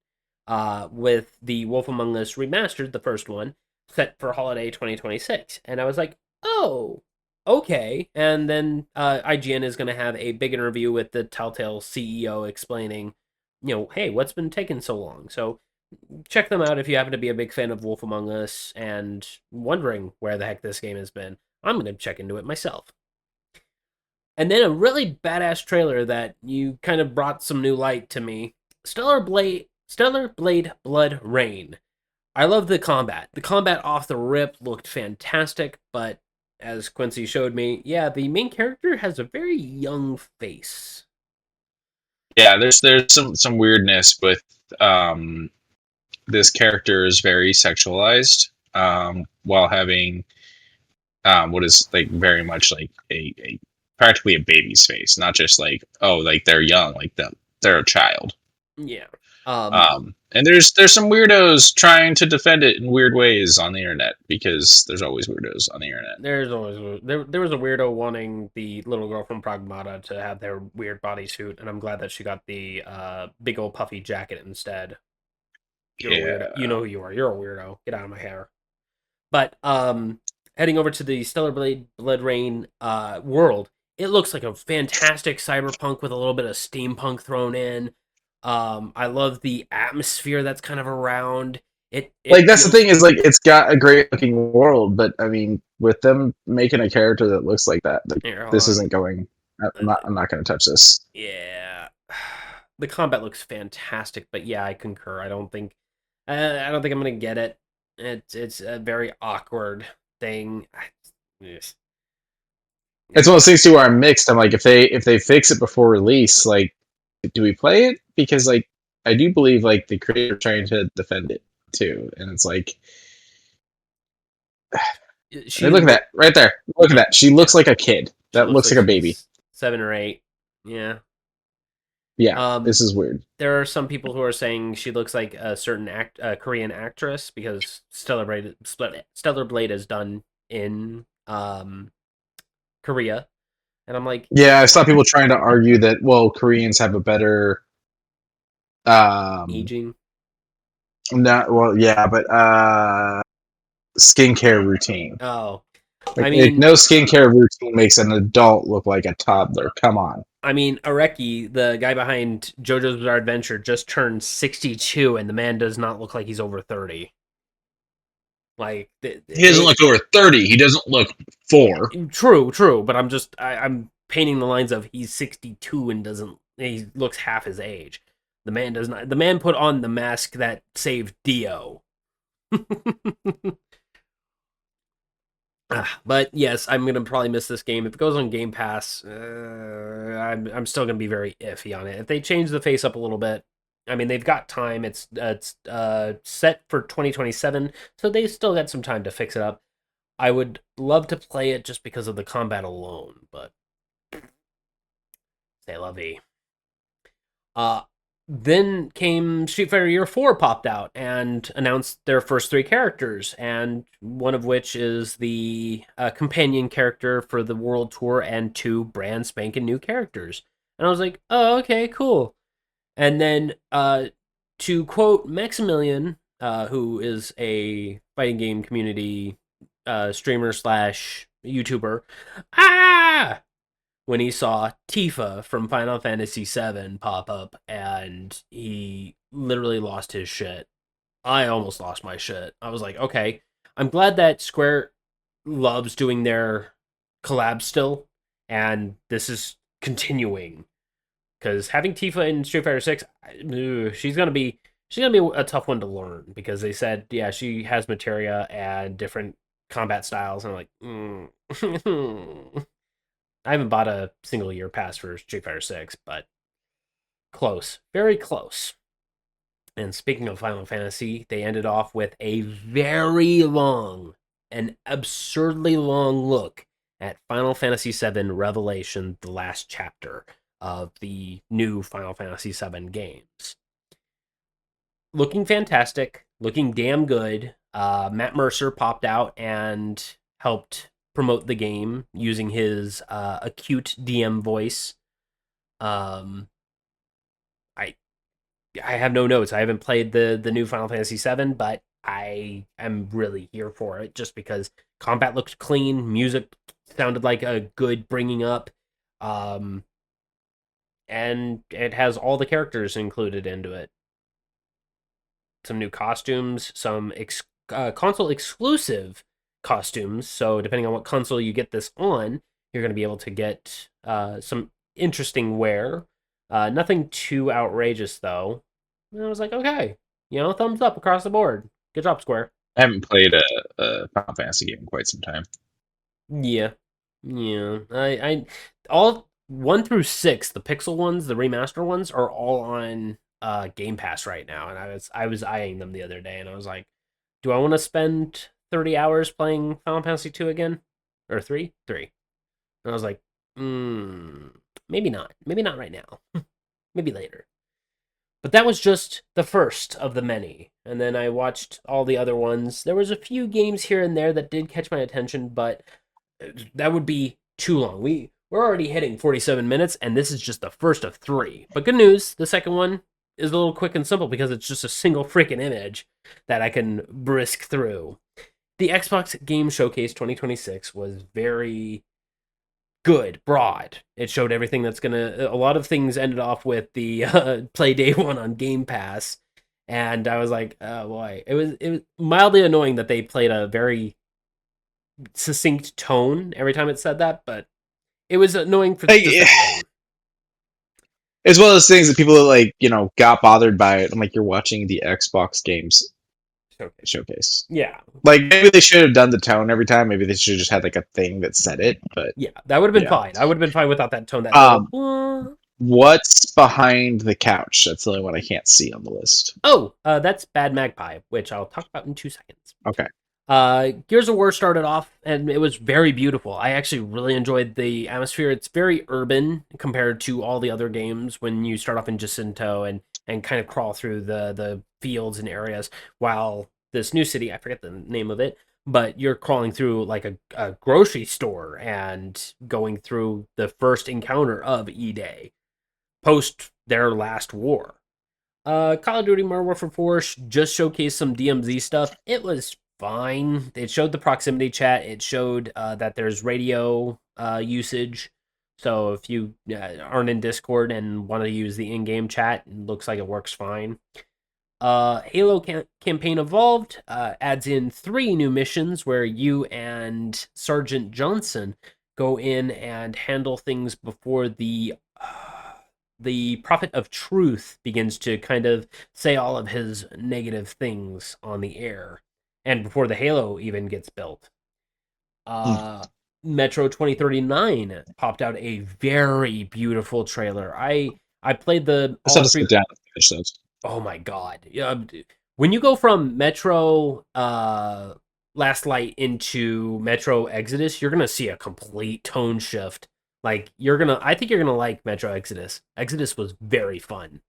with the Wolf Among Us Remastered, the first one, set for holiday 2026. And I was like, oh, okay. And then IGN is going to have a big interview with the Telltale CEO explaining, hey, what's been taking so long? So check them out if you happen to be a big fan of Wolf Among Us and wondering where the heck this game has been. I'm going to check into it myself. And then a really badass trailer that you kind of brought some new light to me. Stellar Blade Blood Rain. I love the combat. The combat off the rip looked fantastic, but as Quincy showed me, yeah, the main character has a very young face. Yeah, there's some weirdness with this character is very sexualized, while having what is like very much like a practically a baby's face, not just like, oh, like they're young, like they're a child. Yeah. And there's some weirdos trying to defend it in weird ways on the internet, because there's always weirdos on the internet. There was a weirdo wanting the little girl from Pragmata to have their weird bodysuit, and I'm glad that she got the big old puffy jacket instead. You're a weirdo. You know who you are. You're a weirdo. Get out of my hair. But heading over to the Stellar Blade Blood Rain world, it looks like a fantastic cyberpunk with a little bit of steampunk thrown in. I love the atmosphere that's kind of around it. Like, that's the thing, is like, it's got a great looking world, but I mean, with them making a character that looks like that, this isn't going. I'm not going to touch this. Yeah, the combat looks fantastic, but yeah, I concur. I don't think I'm going to get it. It's a very awkward thing. It's one of those things too where I'm mixed. I'm like, if they fix it before release, like, do we play it? Because like, I do believe like the creator trying to defend it too, and it's like, hey, look at that right there. Look at that. She looks like a kid. That looks like a baby. 7 or 8. Yeah. Yeah. This is weird. There are some people who are saying she looks like a certain Korean actress, because Stellar Blade is done in Korea. And I'm like, yeah, I saw people trying to argue that, well, Koreans have a better aging. Not well, yeah, but skincare routine. Oh, like, I mean, no skincare routine makes an adult look like a toddler. Come on. I mean, Areki, the guy behind JoJo's Bizarre Adventure, just turned 62, and the man does not look like he's over 30. Like, he doesn't look over 30. He doesn't look 4. True, but I'm painting the lines of he's 62 and he looks half his age. The man does not. The man put on the mask that saved Dio. But yes, I'm gonna probably miss this game if it goes on Game Pass. I'm still gonna be very iffy on it. If they change the face up a little bit, I mean they've got time. It's set for 2027, so they still got some time to fix it up. I would love to play it just because of the combat alone, but c'est la vie. Uh, then came Street Fighter Year 4 popped out and announced their first three characters, and one of which is the companion character for the World Tour and two brand spanking new characters. And I was like, oh, okay, cool. And then to quote Maximilian, who is a fighting game community streamer slash YouTuber, ah! When he saw Tifa from Final Fantasy VII pop up, and he literally lost his shit. I almost lost my shit. I was like, okay, I'm glad that Square loves doing their collabs still, and this is continuing. Because having Tifa in Street Fighter 6, she's gonna be a tough one to learn, because they said, yeah, she has materia and different combat styles, and I'm like, I haven't bought a single year pass for Street Fighter 6, but close. Very close. And speaking of Final Fantasy, they ended off with a very long and absurdly long look at Final Fantasy VII Revelation, the last chapter of the new Final Fantasy VII games. Looking fantastic, looking damn good. Matt Mercer popped out and helped promote the game using his acute DM voice. I have no notes. I haven't played the new Final Fantasy VII, but I am really here for it just because combat looked clean, music sounded like a good bringing up, and it has all the characters included into it. Some new costumes, some console exclusive costumes. So depending on what console you get this on, you're going to be able to get some interesting wear. Nothing too outrageous though. And I was like, okay, thumbs up across the board. Good job, Square. I haven't played a Final Fantasy game in quite some time. Yeah. I all 1 through 6, the pixel ones, the remaster ones, are all on Game Pass right now, and I was eyeing them the other day, and I was like, do I want to spend 30 hours playing Final Fantasy 2 again? Or 3? 3. And I was like, maybe not. Maybe not right now. Maybe later. But that was just the first of the many. And then I watched all the other ones. There was a few games here and there that did catch my attention, but that would be too long. We're already hitting 47 minutes, and this is just the first of 3. But good news, the second one is a little quick and simple because it's just a single freaking image that I can brisk through. The Xbox Game Showcase 2026 was very good, broad. It showed everything that's a lot of things ended off with the Play Day one on Game Pass. And I was like, oh boy. It was mildly annoying that they played a very succinct tone every time it said that, but it was annoying for as well as things that people got bothered by it. I'm like, you're watching the Xbox Games Showcase. Yeah. Like, maybe they should have done the tone every time. Maybe they should have just had like a thing that said it. But yeah, that would have been fine. I would have been fine without that tone. What's behind the couch? That's the only one I can't see on the list. Oh, that's Bad Magpie, which I'll talk about in 2 seconds. Okay. Gears of War started off, and it was very beautiful. I actually really enjoyed the atmosphere. It's very urban compared to all the other games when you start off in Jacinto and kind of crawl through the fields and areas, while this new city, I forget the name of it, but you're crawling through like a grocery store and going through the first encounter of E-Day, post their last war. Call of Duty Modern Warfare 4 just showcased some DMZ stuff. It was fine. It showed the proximity chat. It showed that there's radio usage. So if you aren't in Discord and want to use the in-game chat, it looks like it works fine. Halo Campaign Evolved adds in 3 new missions where you and Sergeant Johnson go in and handle things before the Prophet of Truth begins to kind of say all of his negative things on the air. and before the Halo even gets built. Metro 2039 popped out a very beautiful trailer. I played the I just have all to three. sit down and finish those. Oh my god! Yeah, when you go from Metro Last Light into Metro Exodus, you're gonna see a complete tone shift. Like I think you're gonna like Metro Exodus. Exodus was very fun.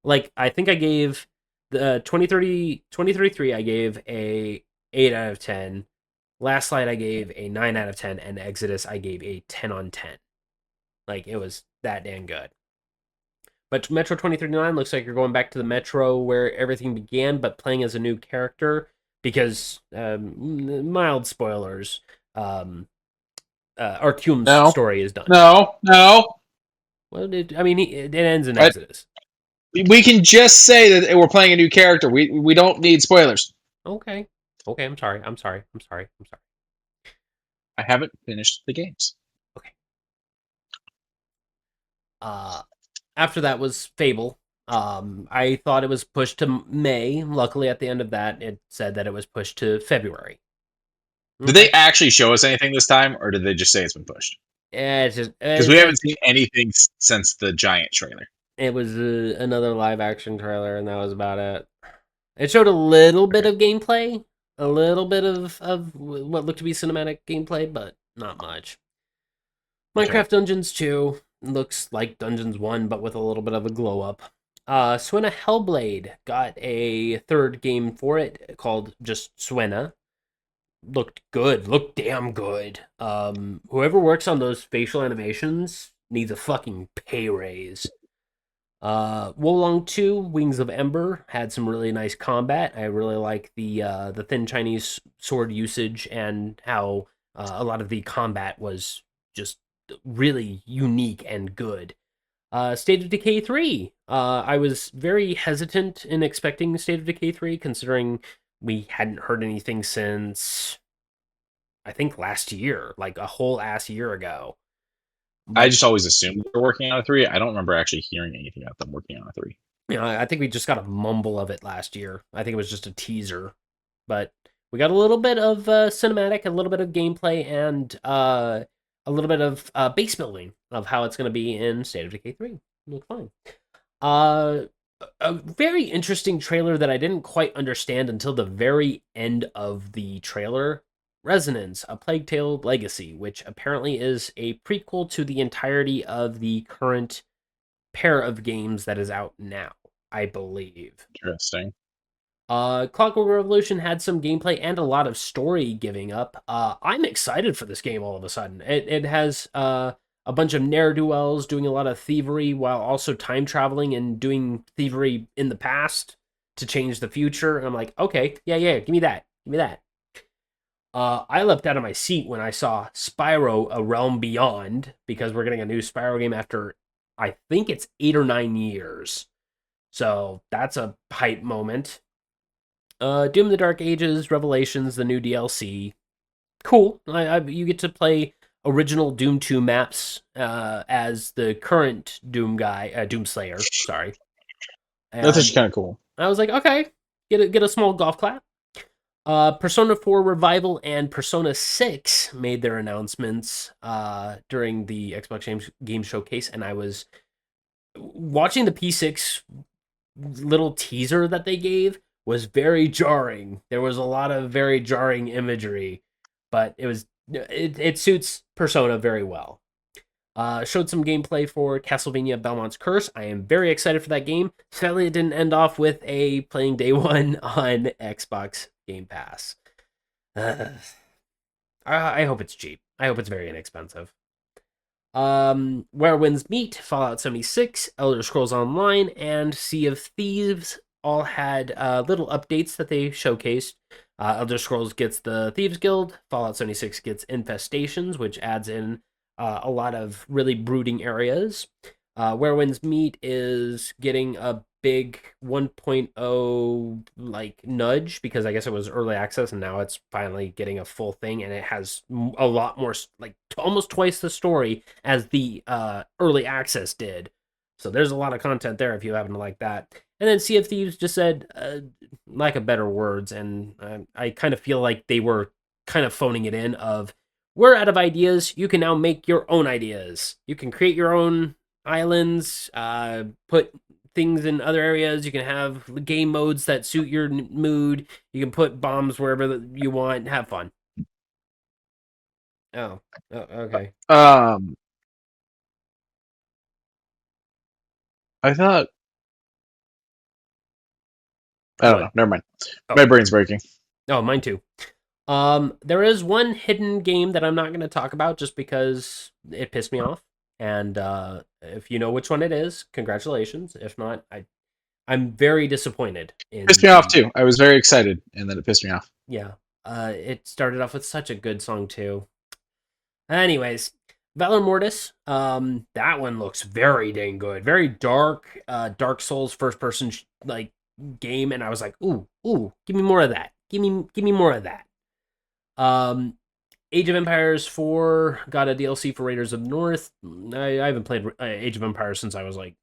Like I think I gave the 2033 I gave a 8 out of 10. Last Light I gave a 9 out of 10, and Exodus I gave a 10 on 10. Like it was that damn good. But Metro 2039 looks like you're going back to the Metro where everything began, but playing as a new character because mild spoilers. Artyom's story is done. No. Well, it ends in What? Exodus. We can just say that we're playing a new character. We don't need spoilers. Okay. I'm sorry. I haven't finished the games. Okay. After that was Fable. I thought it was pushed to May. Luckily, at the end of that, it said that it was pushed to February. Did they actually show us anything this time, or did they just say it's been pushed? It's just Because we haven't seen anything since the giant trailer. It was another live action trailer, and that was about it. It showed a little bit of gameplay, a little bit of what looked to be cinematic gameplay, but not much. Minecraft Dungeons 2 looks like Dungeons 1, but with a little bit of a glow up. Suena Hellblade got a third game for it called just Suena. Looked damn good. Whoever works on those facial animations needs a fucking pay raise. Wolong 2 Wings of Ember had some really nice combat. I really like the thin Chinese sword usage and how a lot of the combat was just really unique and good. State of Decay 3. I was very hesitant in expecting State of Decay 3 considering we hadn't heard anything since I think last year, like a whole ass year ago. But I just always assumed they were working on a 3. I don't remember actually hearing anything about them working on a 3. I think we just got a mumble of it last year. I think it was just a teaser. But we got a little bit of cinematic, a little bit of gameplay, and a little bit of base building of how it's going to be in State of Decay 3. Look fine. A very interesting trailer that I didn't quite understand until the very end of the trailer. Resonance, A Plague Tale Legacy, which apparently is a prequel to the entirety of the current pair of games that is out now, I believe. Interesting. Clockwork Revolution had some gameplay and a lot of story giving up. I'm excited for this game all of a sudden. It has a bunch of ne'er-do-wells doing a lot of thievery while also time traveling and doing thievery in the past to change the future. And I'm like, okay, yeah, give me that. I leapt out of my seat when I saw Spyro: A Realm Beyond, because we're getting a new Spyro game after, I think it's 8 or 9 years. So that's a hype moment. Doom: The Dark Ages, Revelations, the new DLC. Cool. You get to play original Doom 2 maps as the current Doom guy, Doomslayer, sorry. And that's actually kind of cool. I was like, okay, get a small golf clap. Persona 4 Revival and Persona 6 made their announcements during the Xbox Game Showcase, and I was watching the P6 little teaser that they gave was very jarring. There was a lot of very jarring imagery, but it suits Persona very well. Showed some gameplay for Castlevania Belmont's Curse. I am very excited for that game. Sadly, it didn't end off with a playing day one on Xbox Game Pass. I hope it's cheap. I hope it's very inexpensive. Where Winds Meet, Fallout 76, Elder Scrolls Online, and Sea of Thieves all had little updates that they showcased. Elder Scrolls gets the Thieves Guild. Fallout 76 gets Infestations, which adds in a lot of really brooding areas. Where Winds Meet is getting a big 1.0 like nudge because I guess it was early access and now it's finally getting a full thing, and it has a lot more, like almost twice the story as the early access did. So there's a lot of content there if you happen to like that. And then Sea of Thieves just said, lack of better words, and I kind of feel like they were kind of phoning it in of, we're out of ideas, you can now make your own ideas. You can create your own islands, put things in other areas, you can have game modes that suit your mood, you can put bombs wherever you want, have fun. Oh, okay. I thought. I don't know. Never mind. Oh. My brain's breaking. Oh, mine too. There is one hidden game that I'm not going to talk about just because it pissed me off. And if you know which one it is, congratulations. If not, I'm very disappointed. Pissed me off too. I was very excited, and then it pissed me off. Yeah. It started off with such a good song too. Anyways, Valor Mortis. That one looks very dang good. Very dark. Dark Souls first person like game, and I was like, ooh, give me more of that. Give me more of that. Age of Empires 4 got a DLC for Raiders of the North. I haven't played Age of Empires since I was like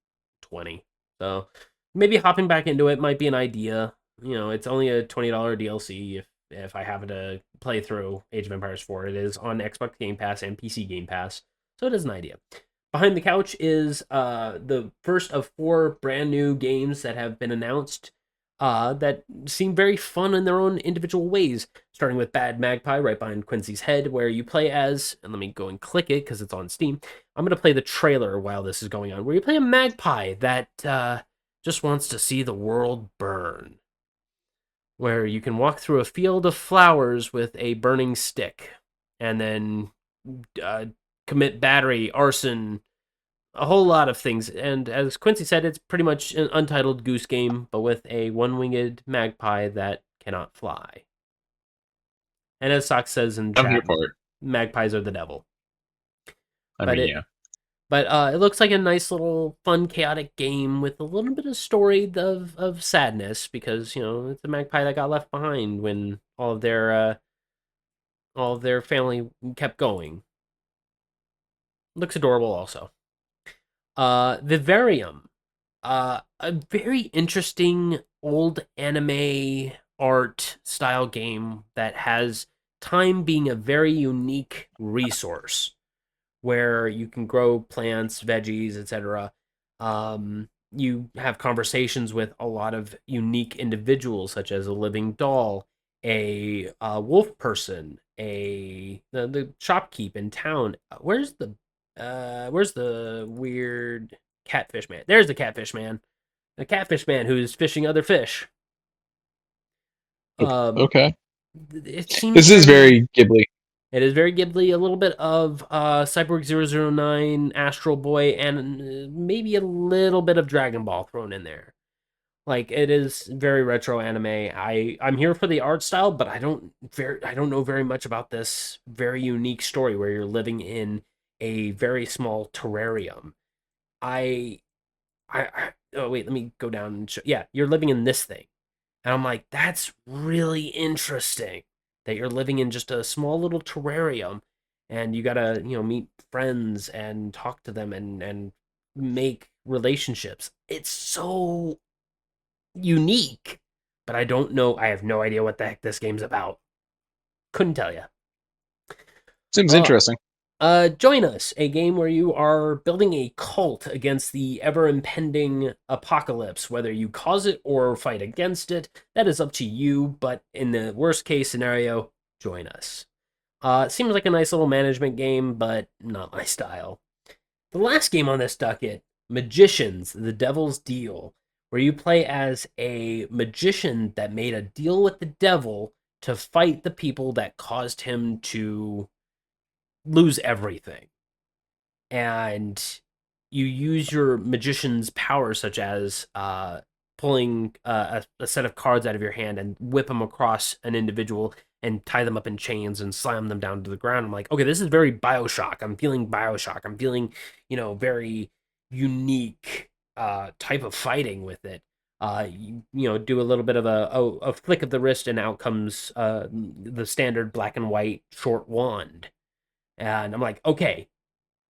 20. So maybe hopping back into it might be an idea. You know, it's only a $20 DLC if I happen to play through Age of Empires 4. It is on Xbox Game Pass and PC Game Pass. So it is an idea. Behind the Couch is the first of 4 brand new games that have been announced that seem very fun in their own individual ways, starting with Bad Magpie right behind Quincy's head, where you play as, and let me go and click it because it's on Steam. I'm going to play the trailer while this is going on, where you play a magpie that just wants to see the world burn, where you can walk through a field of flowers with a burning stick, and then commit battery, arson, a whole lot of things. And as Quincy said, it's pretty much an Untitled Goose Game, but with a one-winged magpie that cannot fly. And as Sock says in I'm here chat, for it. magpies are the devil. Yeah. But it looks like a nice little fun, chaotic game with a little bit of story of sadness, because, you know, it's a magpie that got left behind when all of their family kept going. Looks adorable also. Vivarium. A very interesting old anime art style game that has time being a very unique resource, where you can grow plants, veggies, etc. You have conversations with a lot of unique individuals, such as a living doll, a wolf person, the shopkeep in town. Where's the weird catfish man? There's the catfish man. The catfish man who's fishing other fish. Okay. It seems This is very Ghibli. It is very Ghibli, a little bit of Cyborg 009, Astral Boy, and maybe a little bit of Dragon Ball thrown in there. Like, it is very retro anime. I'm here for the art style, but I don't know very much about this very unique story where you're living in a very small terrarium. Oh wait, let me go down and show. Yeah, you're living in this thing. And I'm like, that's really interesting that you're living in just a small little terrarium, and you gotta, you know, meet friends and talk to them and make relationships. It's so unique, but I don't know. I have no idea what the heck this game's about. Couldn't tell you. Seems interesting. Join Us, a game where you are building a cult against the ever-impending apocalypse. Whether you cause it or fight against it, that is up to you, but in the worst-case scenario, join us. Seems like a nice little management game, but not my style. The last game on this docket, Magicians, The Devil's Deal, where you play as a magician that made a deal with the devil to fight the people that caused him to lose everything. And you use your magician's powers, such as pulling a set of cards out of your hand and whip them across an individual and tie them up in chains and slam them down to the ground. I'm like, okay, this is very Bioshock. I'm feeling Bioshock. I'm feeling, you know, very unique type of fighting with it. You know, do a little bit of a flick of the wrist, and out comes the standard black and white short wand. And I'm like, okay,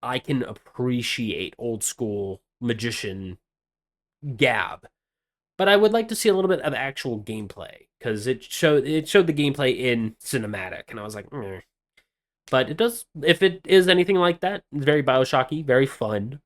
I can appreciate old school magician gab. But I would like to see a little bit of actual gameplay, because it showed the gameplay in cinematic, and I was like, meh. But it does, if it is anything like that, it's very Bioshocky, very fun.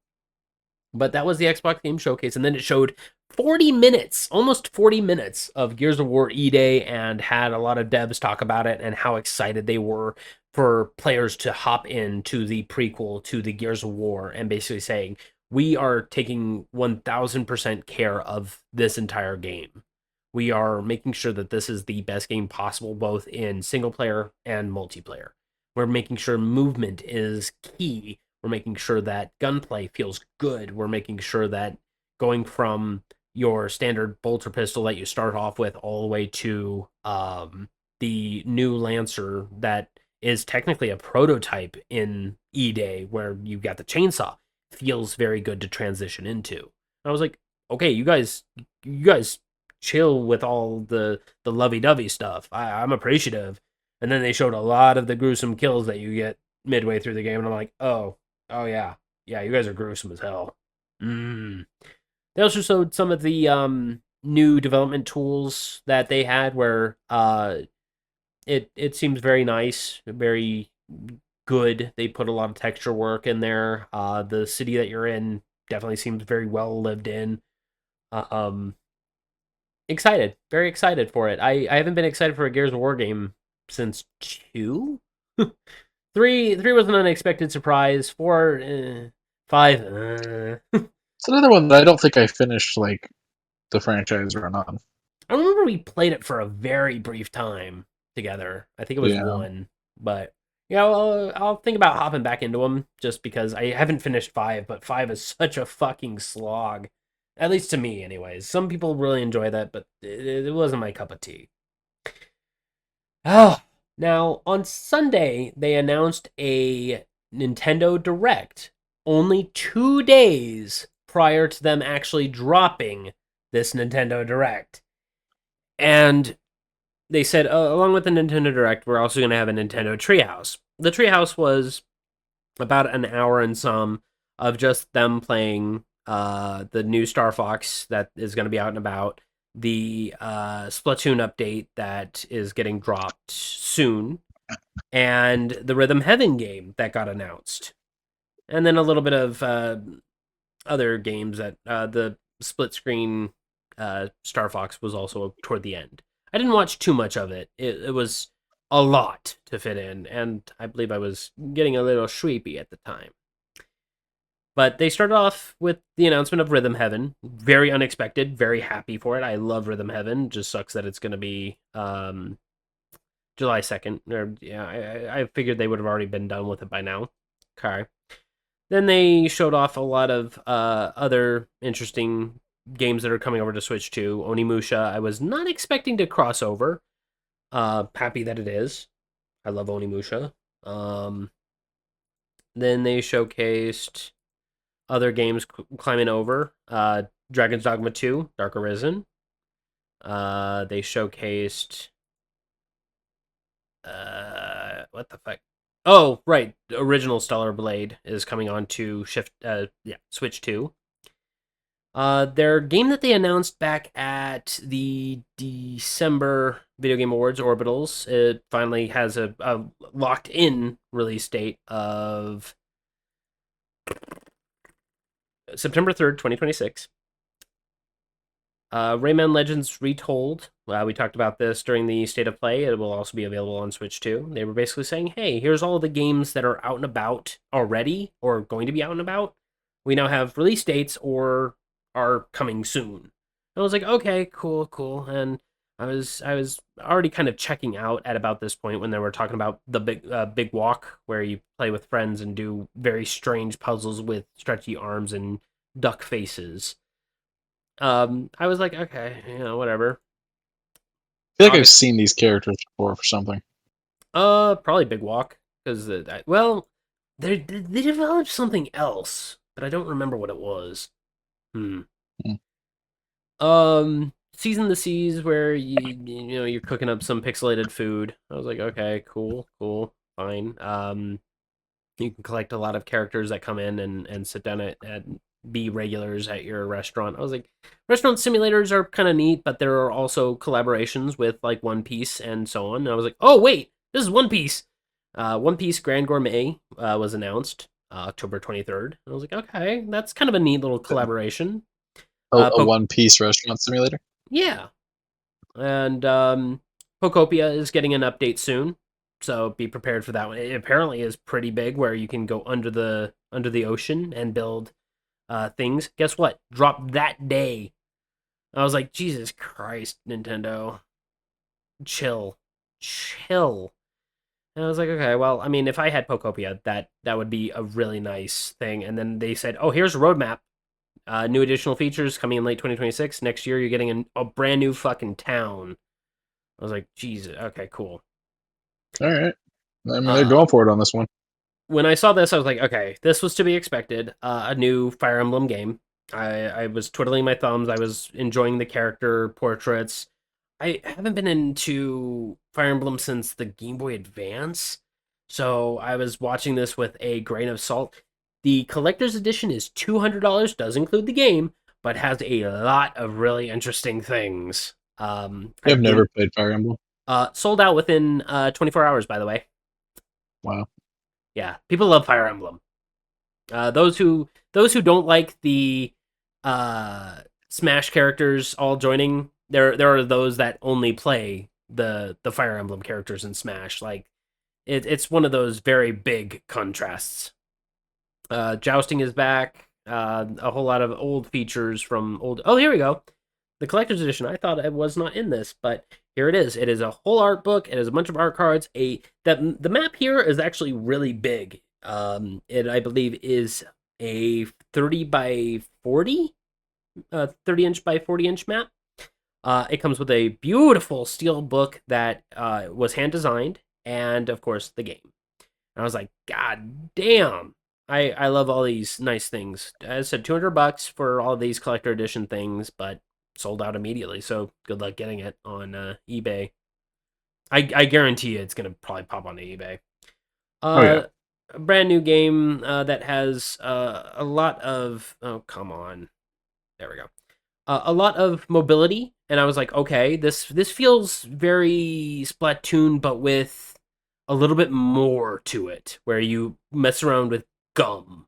But that was the Xbox Game Showcase, and then it showed 40 minutes, almost 40 minutes of Gears of War E-Day, and had a lot of devs talk about it and how excited they were for players to hop into the prequel to the Gears of War, and basically saying, we are taking 1000% care of this entire game. We are making sure that this is the best game possible, both in single player and multiplayer. We're making sure movement is key. We're making sure that gunplay feels good. We're making sure that going from your standard bolter pistol that you start off with all the way to the new Lancer that is technically a prototype in E-Day, where you got the chainsaw, feels very good to transition into. And I was like, okay, you guys chill with all the lovey-dovey stuff. I'm appreciative. And then they showed a lot of the gruesome kills that you get midway through the game, and I'm like, oh yeah, you guys are gruesome as hell. They also showed some of the new development tools that they had, where it seems very nice, very good. They put a lot of texture work in there. The city that you're in definitely seems very well lived in. Excited, very excited for it. I haven't been excited for a Gears of War game since 2. 3 was an unexpected surprise. 4, 5. It's another one that I don't think I finished like the franchise run on. I remember we played it for a very brief time together. I think it was 1, but yeah, I'll think about hopping back into them, just because I haven't finished 5, but 5 is such a fucking slog. At least to me, anyways. Some people really enjoy that, but it wasn't my cup of tea. Oh, now on Sunday they announced a Nintendo Direct, only 2 days prior to them actually dropping this Nintendo Direct. And they said, along with the Nintendo Direct, we're also going to have a Nintendo Treehouse. The Treehouse was about an hour and some of just them playing the new Star Fox that is going to be out and about, the Splatoon update that is getting dropped soon, and the Rhythm Heaven game that got announced. And then a little bit of other games that the split screen Star Fox was also toward the end. I didn't watch too much of it. It was a lot to fit in, and I believe I was getting a little sleepy at the time. But they started off with the announcement of Rhythm Heaven. Very unexpected, very happy for it. I love Rhythm Heaven. Just sucks that it's going to be July 2nd. Or, yeah, I figured they would have already been done with it by now. Okay. Then they showed off a lot of other interesting games that are coming over to Switch 2. Onimusha, I was not expecting to cross over. Happy that it is. I love Onimusha. Then they showcased other games climbing over. Dragon's Dogma 2, Dark Arisen. They showcased... what the fuck? Oh, right. The original Stellar Blade is coming on to Switch 2. Their game that they announced back at the December Video Game Awards, Orbitals, it finally has a locked-in release date of September 3rd, 2026. Rayman Legends Retold. We talked about this during the State of Play. It will also be available on Switch 2. They were basically saying, hey, here's all the games that are out and about already, or going to be out and about. We now have release dates or are coming soon. And I was like, okay, cool. And I was already kind of checking out at about this point when they were talking about the big walk, where you play with friends and do very strange puzzles with stretchy arms and duck faces. I was like, okay, whatever. I feel like I've seen these characters before for something. Probably Big Walk, because they developed something else, but I don't remember what it was. Season of the Seas, where you're cooking up some pixelated food. I was like, okay, cool, fine. You can collect a lot of characters that come in and sit down at be regulars at your restaurant. I was like, restaurant simulators are kind of neat, but there are also collaborations with like One Piece and so on. And I was like, oh wait, this is One Piece. One Piece Grand Gourmet was announced October 23rd. I was like, okay, that's kind of a neat little collaboration. A One Piece restaurant simulator? Yeah. And Pokopia is getting an update soon, so be prepared for that one. It apparently is pretty big, where you can go under the ocean and build things. Guess what? Dropped that day. I was like, Jesus Christ, Nintendo. Chill. And I was like, okay, well, I mean, if I had Pokopia, that would be a really nice thing. And then they said, oh, here's a roadmap. New additional features coming in late 2026. Next year, you're getting a brand new fucking town. I was like, Jesus, okay, cool. All right. I mean, they're going for it on this one. When I saw this, I was like, okay, this was to be expected. A new Fire Emblem game. I was twiddling my thumbs. I was enjoying the character portraits. I haven't been into Fire Emblem since the Game Boy Advance, so I was watching this with a grain of salt. The collector's edition is $200, does include the game, but has a lot of really interesting things. I've never played Fire Emblem. Sold out within 24 hours, by the way. Wow. Yeah, people love Fire Emblem. Those who don't like the Smash characters all joining, there are those that only play the Fire Emblem characters in Smash. Like it's one of those very big contrasts. Jousting is back. A whole lot of old features from old. Oh, here we go. The collector's edition. I thought it was not in this, but here it is. It is a whole art book. It has a bunch of art cards. The map here is actually really big. It, I believe, is a 30 by 40, 30 inch by 40 inch map. It comes with a beautiful steel book that was hand designed, and of course the game. And I was like, God damn! I love all these nice things. As I said, $200 for all of these collector edition things, but sold out immediately. So good luck getting it on eBay. I guarantee you it's gonna probably pop onto eBay. A brand new game that has a lot of come on, there we go. A lot of mobility, and I was like, okay, this feels very Splatoon, but with a little bit more to it, where you mess around with gum.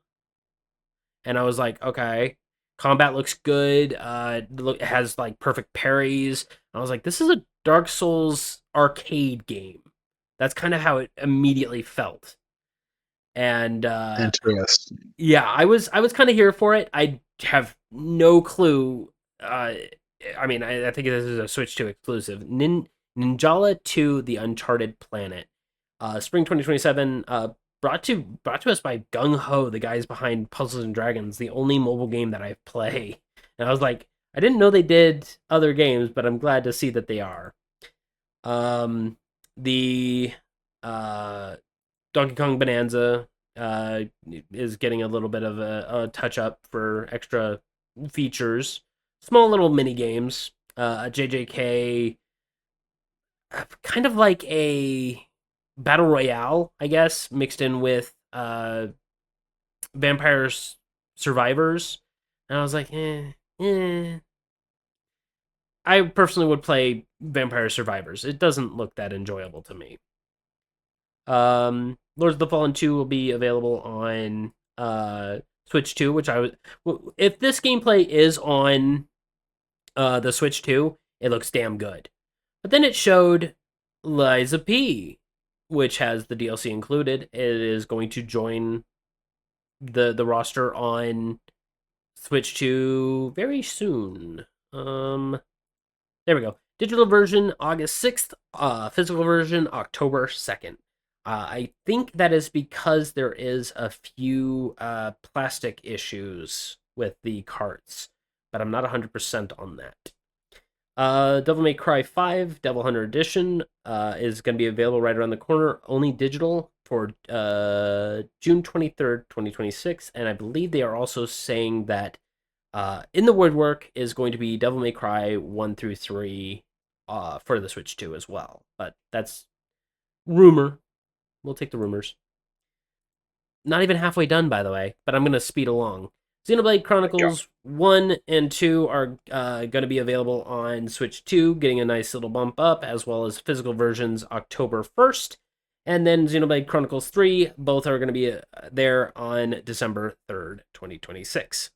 And I was like, okay, combat looks good. It has like perfect parries. I was like, this is a Dark Souls arcade game. That's kind of how it immediately felt. And interesting. Yeah, I was kind of here for it. I have no clue. I mean, I think this is a Switch 2 exclusive. Ninjala 2: The Uncharted Planet. Spring 2027. Brought to us by Gung Ho, the guys behind Puzzles and Dragons, the only mobile game that I play. And I was like, I didn't know they did other games, but I'm glad to see that they are. The Donkey Kong Bonanza is getting a little bit of a touch up for extra features. Small little mini games. JJK, kind of like a battle royale, I guess, mixed in with Vampire Survivors. And I was like, I personally would play Vampire Survivors. It doesn't look that enjoyable to me. Lords of the Fallen 2 will be available on Switch 2, which if this gameplay is on the Switch 2, it looks damn good. But then it showed Liza P, which has the DLC included. It is going to join the roster on Switch 2 very soon. There we go. Digital version August 6th, physical version October 2nd. I think that is because there is a few plastic issues with the carts, but I'm not 100% on that. Devil May Cry 5 Devil Hunter Edition is going to be available right around the corner, only digital for June 23rd, 2026, and I believe they are also saying that in the woodwork is going to be Devil May Cry 1 through 3 for the Switch 2 as well, but that's rumor. We'll take the rumors. Not even halfway done, by the way, but I'm going to speed along. Xenoblade Chronicles 1 and 2 are going to be available on Switch 2, getting a nice little bump up, as well as physical versions October 1st. And then Xenoblade Chronicles 3, both are going to be there on December 3rd, 2026.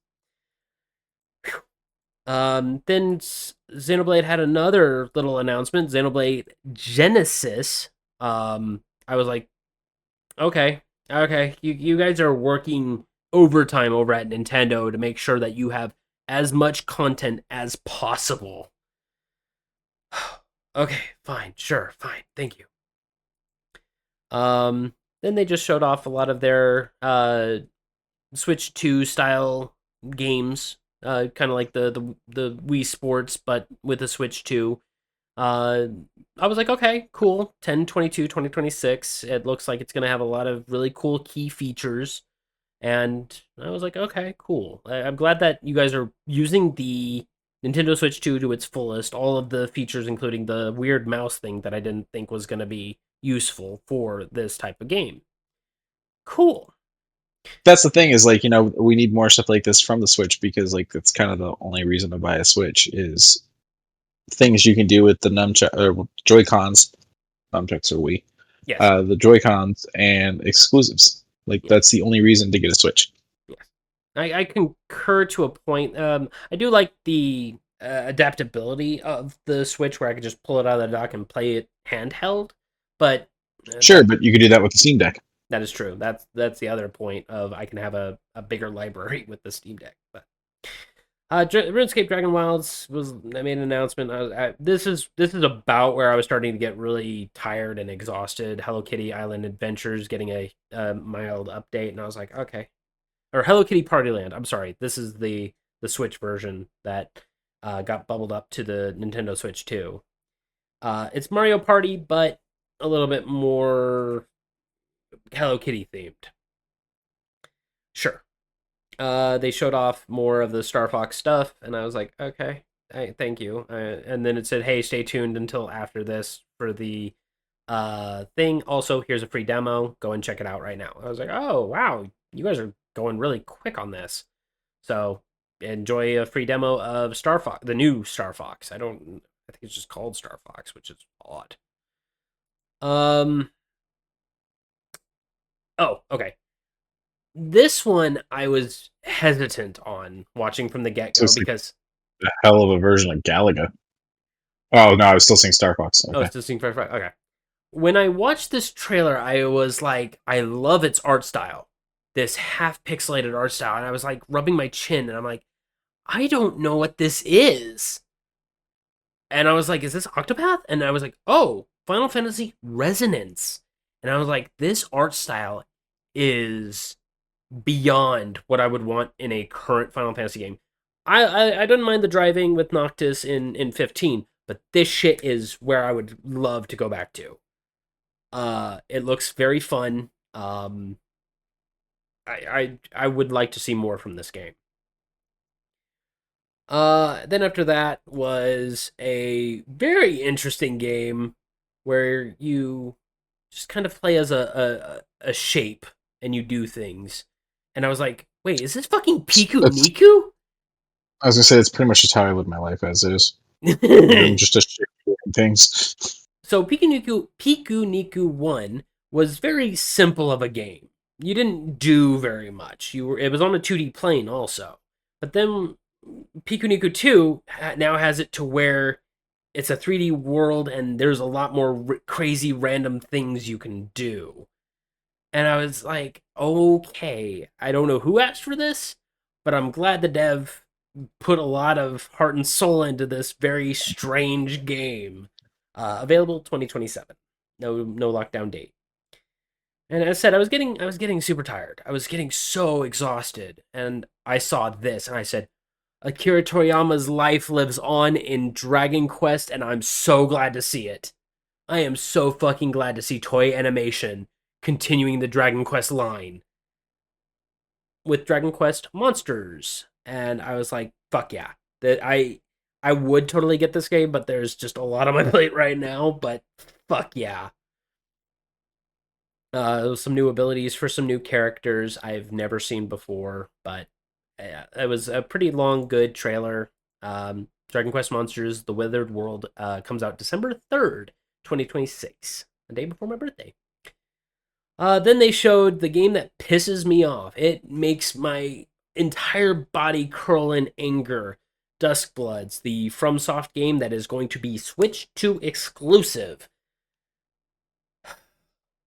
Then Xenoblade had another little announcement, Xenoblade Genesis. I was like, okay, you guys are working overtime over at Nintendo to make sure that you have as much content as possible. Okay, fine, sure, fine, thank you. Then they just showed off a lot of their Switch 2 style games, kind of like the Wii Sports, but with the Switch 2. I was like, okay, cool. 10/22, 2026. It looks like it's going to have a lot of really cool key features. And I was like, okay, cool. I'm glad that you guys are using the Nintendo Switch 2 to its fullest. All of the features, including the weird mouse thing that I didn't think was going to be useful for this type of game. Cool. That's the thing is, like, you know, we need more stuff like this from the Switch, because like that's kind of the only reason to buy a Switch is things you can do with the nunchuck or Joy-Cons. Nunchucks or Wii. Yes. The Joy-Cons and exclusives. Like, that's the only reason to get a Switch. Yes. I concur to a point. I do like the adaptability of the Switch, where I could just pull it out of the dock and play it handheld. But sure, but you could do that with the Steam Deck. That is true. That's the other point of I can have a bigger library with the Steam Deck. But RuneScape Dragon Wilds I made an announcement. This is about where I was starting to get really tired and exhausted. Hello Kitty Island Adventures getting a mild update, and I was like, okay. Or Hello Kitty Party Land. I'm sorry. This is the Switch version that got bubbled up to the Nintendo Switch 2. It's Mario Party, but a little bit more Hello Kitty themed. Sure. They showed off more of the Star Fox stuff, and I was like, okay, thank you. And then it said, hey, stay tuned until after this for the thing. Also, here's a free demo. Go and check it out right now. I was like, oh, wow, you guys are going really quick on this. So enjoy a free demo of Star Fox, the new Star Fox. I think it's just called Star Fox, which is odd. Oh, okay. This one I was hesitant on watching from the get-go because a hell of a version of Galaga. Oh no, I was still seeing Star Fox. Okay. Oh, still seeing Star Fox. Okay. When I watched this trailer, I was like, I love its art style, this half pixelated art style, and I was like rubbing my chin, and I'm like, I don't know what this is. And I was like, is this Octopath? And I was like, oh, Final Fantasy Resonance. And I was like, this art style is beyond what I would want in a current Final Fantasy game. I don't mind the driving with Noctis in 15, but this shit is where I would love to go back to. It looks very fun. I would like to see more from this game. Then after that was a very interesting game where you just kind of play as a shape and you do things. And I was like, wait, is this fucking Piku Niku? I was gonna say, it's pretty much just how I live my life as is. I'm just a shape doing things. So Piku Niku 1 was very simple of a game. You didn't do very much. It was on a 2D plane also. But then Piku Niku 2 now has it to where it's a 3D world and there's a lot more crazy random things you can do. And I was like, okay, I don't know who asked for this, but I'm glad the dev put a lot of heart and soul into this very strange game. Available 2027. No lockdown date. And as I said, I was getting super tired. I was getting so exhausted, and I saw this, and I said, Akira Toriyama's life lives on in Dragon Quest, and I'm so glad to see it. I am so fucking glad to see Toei Animation continuing the Dragon Quest line with Dragon Quest Monsters. And I was like, fuck yeah. That I would totally get this game, but there's just a lot on my plate right now, but fuck yeah. Some new abilities for some new characters I've never seen before, but it was a pretty long, good trailer. Dragon Quest Monsters: The Withered World comes out December 3rd, 2026, the day before my birthday. Then they showed the game that pisses me off. It makes my entire body curl in anger. Duskbloods, the FromSoft game that is going to be Switch 2 exclusive.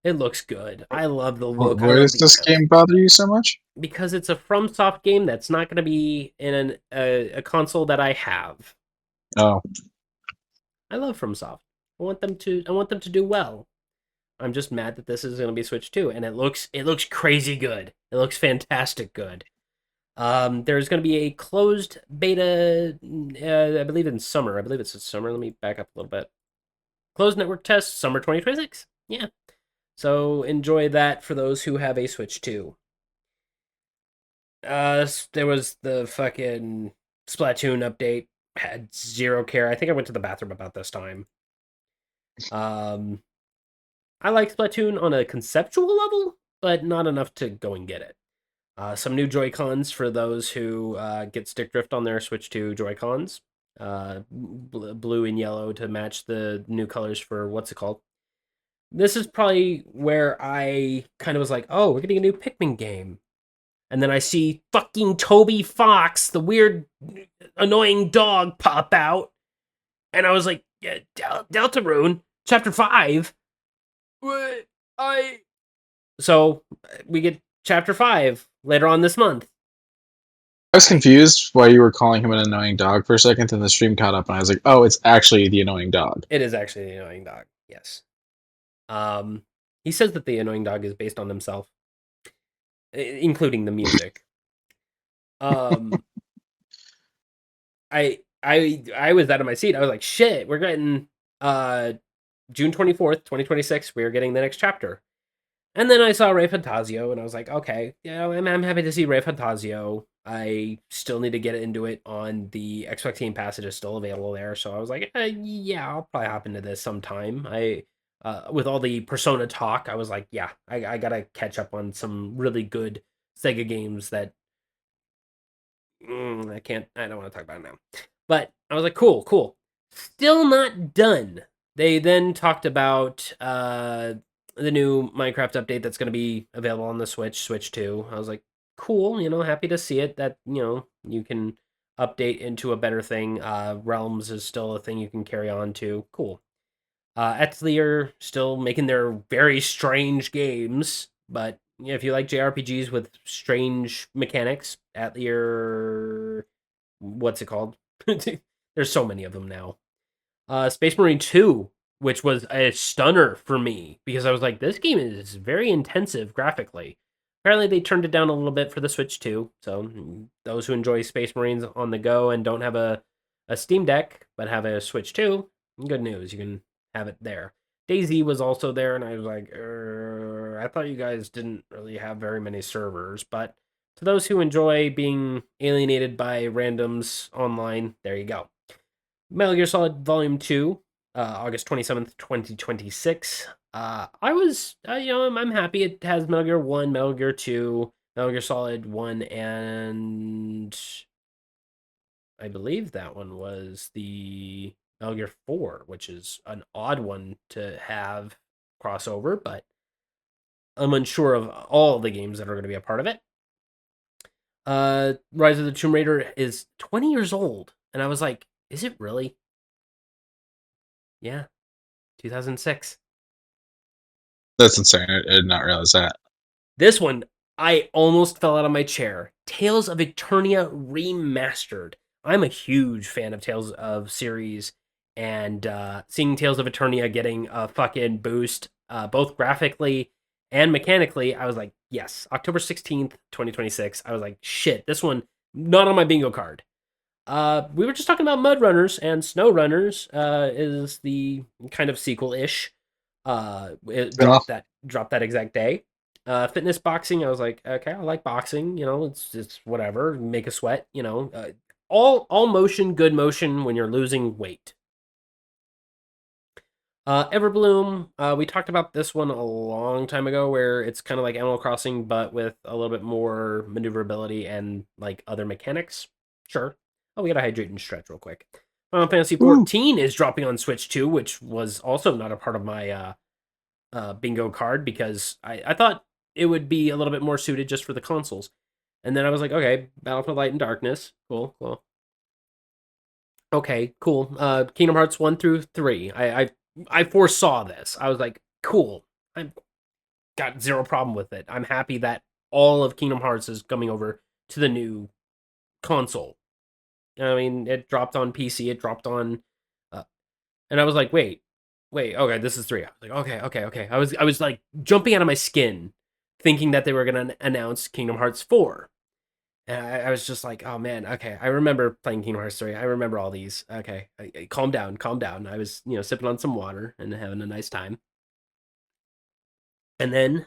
It looks good. I love the look. Why does this game bother you so much? Because it's a FromSoft game that's not going to be in a console that I have. Oh, I love FromSoft. I want them to do well. I'm just mad that this is going to be Switch 2, and it looks crazy good. It looks fantastic good. There's going to be a closed beta, I believe in summer. I believe it's in summer. Let me back up a little bit. Closed network test, summer 2026. Yeah. So enjoy that for those who have a Switch 2. There was the fucking Splatoon update. Had zero care. I think I went to the bathroom about this time. I like Splatoon on a conceptual level, but not enough to go and get it. Some new Joy-Cons for those who get stick drift on their Switch 2 Joy-Cons. Blue and yellow to match the new colors for what's it called. This is probably where I kind of was like, oh, we're getting a new Pikmin game. And then I see fucking Toby Fox, the weird, annoying dog, pop out. And I was like, yeah, Deltarune, Chapter 5. So, we get Chapter 5 later on this month. I was confused why you were calling him an annoying dog for a second, and the stream caught up, and I was like, oh, it's actually the annoying dog. It is actually the annoying dog, yes. He says that the annoying dog is based on himself, including the music. I was out of my seat. I was like, shit, we're getting June 24th, 2026, we're getting the next chapter. And then I saw Ray Fantasio, and I was like, okay, yeah, I'm happy to see Ray Fantasio. I still need to get into it on the Xbox Game Pass. It is still available there, so I was like, yeah, I'll probably hop into this sometime. With all the Persona talk, I was like, yeah, I gotta catch up on some really good Sega games that I don't want to talk about it now. But I was like, cool. Still not done. They then talked about the new Minecraft update that's going to be available on the Switch 2. I was like, cool, happy to see it, that, you can update into a better thing. Realms is still a thing you can carry on to. Cool. Atelier still making their very strange games, but if you like JRPGs with strange mechanics, Atelier, what's it called? There's so many of them now. Space Marine 2, which was a stunner for me, because I was like, this game is very intensive graphically. Apparently they turned it down a little bit for the Switch 2, so those who enjoy Space Marines on the go and don't have a Steam Deck, but have a Switch 2, good news, you can have it there. DayZ was also there, and I was like, I thought you guys didn't really have very many servers, but to those who enjoy being alienated by randoms online, there you go. Metal Gear Solid Volume 2, August 27th, 2026. I'm happy it has Metal Gear 1, Metal Gear 2, Metal Gear Solid 1, and I believe that one was the Metal Gear 4, which is an odd one to have crossover, but I'm unsure of all the games that are going to be a part of it. Rise of the Tomb Raider is 20 years old, and I was like, is it really? Yeah, 2006. That's insane. I did not realize that. This one, I almost fell out of my chair. Tales of Eternia Remastered. I'm a huge fan of Tales of series, and seeing Tales of Eternia getting a fucking boost, both graphically and mechanically, I was like, yes. October 16th, 2026. I was like, shit, this one, not on my bingo card. We were just talking about Mud Runners, and Snow Runners is the kind of sequel-ish. It dropped that exact day. Fitness boxing, I was like, okay, I like boxing. It's whatever, make a sweat. All motion, good motion when you're losing weight. Everbloom, we talked about this one a long time ago, where it's kind of like Animal Crossing, but with a little bit more maneuverability and like other mechanics. Sure. Oh, we gotta hydrate and stretch real quick. Final Fantasy 14 is dropping on Switch too, which was also not a part of my bingo card because I thought it would be a little bit more suited just for the consoles. And then I was like, okay, Battlefield Light and Darkness, cool. Okay, cool. Kingdom Hearts 1 through 3. I foresaw this. I was like, cool. I've got zero problem with it. I'm happy that all of Kingdom Hearts is coming over to the new console. I mean, it dropped on PC, it dropped on and I was like, wait, okay, this is 3. I was like, okay. I was like jumping out of my skin thinking that they were going to announce Kingdom Hearts 4. And I was just like, oh man, okay. I remember playing Kingdom Hearts 3. I remember all these. Okay, calm down. I was, sipping on some water and having a nice time. And then,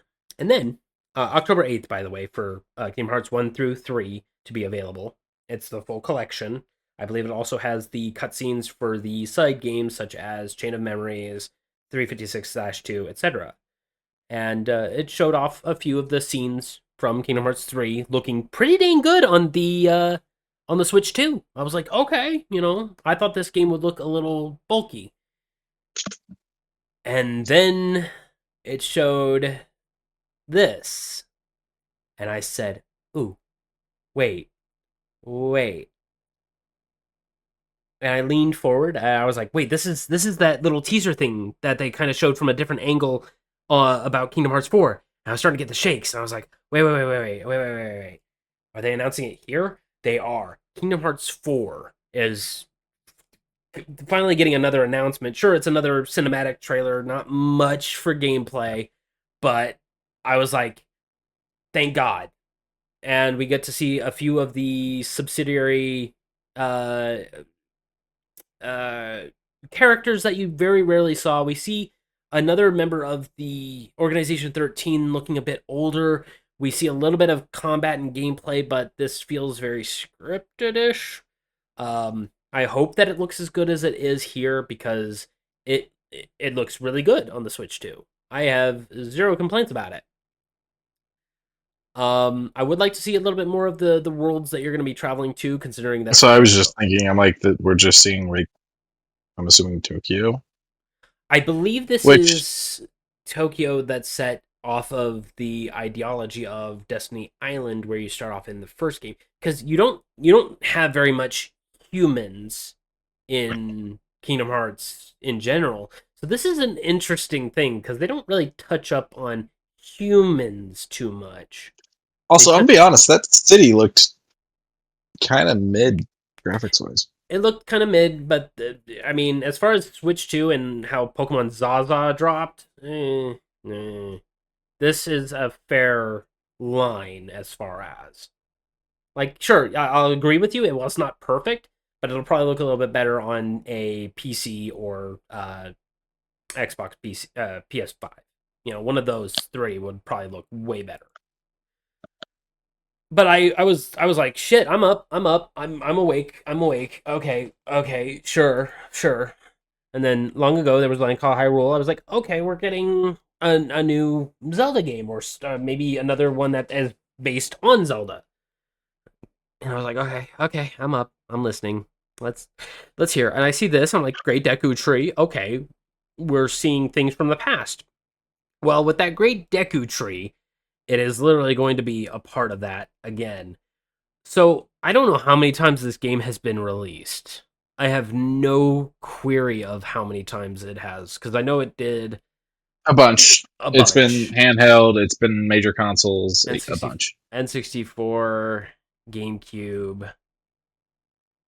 October 8th, by the way, for Kingdom Hearts 1 through 3 to be available. It's the full collection. I believe it also has the cutscenes for the side games, such as Chain of Memories, 356-2, etc. And it showed off a few of the scenes from Kingdom Hearts 3 looking pretty dang good on the Switch 2. I was like, okay, I thought this game would look a little bulky. And then it showed this. And I said, ooh, wait. And I leaned forward. And I was like, wait, this is that little teaser thing that they kind of showed from a different angle about Kingdom Hearts 4. And I was starting to get the shakes. And I was like, wait. Are they announcing it here? They are. Kingdom Hearts 4 is finally getting another announcement. Sure, it's another cinematic trailer, not much for gameplay, but I was like, thank God. And we get to see a few of the subsidiary characters that you very rarely saw. We see another member of the Organization 13 looking a bit older. We see a little bit of combat and gameplay, but this feels very scripted-ish. I hope that it looks as good as it is here because it looks really good on the Switch too. I have zero complaints about it. I would like to see a little bit more of the worlds that you're going to be traveling to, considering that. So I was just thinking, I'm like, that we're just seeing, like, I'm assuming Tokyo. I believe this is Tokyo that's set off of the ideology of Destiny Island, where you start off in the first game, because you don't have very much humans in Kingdom Hearts in general. So this is an interesting thing because they don't really touch up on humans too much. Also, I'll be honest, that city looked kind of mid graphics wise. It looked kind of mid, but I mean, as far as Switch 2 and how Pokemon Zaza dropped, this is a fair line as far as. Like, sure, I'll agree with you, it was not perfect, but it'll probably look a little bit better on a PC or Xbox PC, PS5. One of those three would probably look way better. But I was like, shit, I'm up, I'm awake. Okay, sure. And then long ago there was one called Hyrule. I was like, okay, we're getting a new Zelda game, or maybe another one that is based on Zelda. And I was like, okay, I'm up, I'm listening. Let's hear. And I see this, I'm like, Great Deku Tree. Okay, we're seeing things from the past. Well, with that Great Deku Tree, it is literally going to be a part of that again. So I don't know how many times this game has been released. I have no query of how many times it has, because I know it did a bunch. It's been handheld, it's been major consoles, a bunch. N64, GameCube.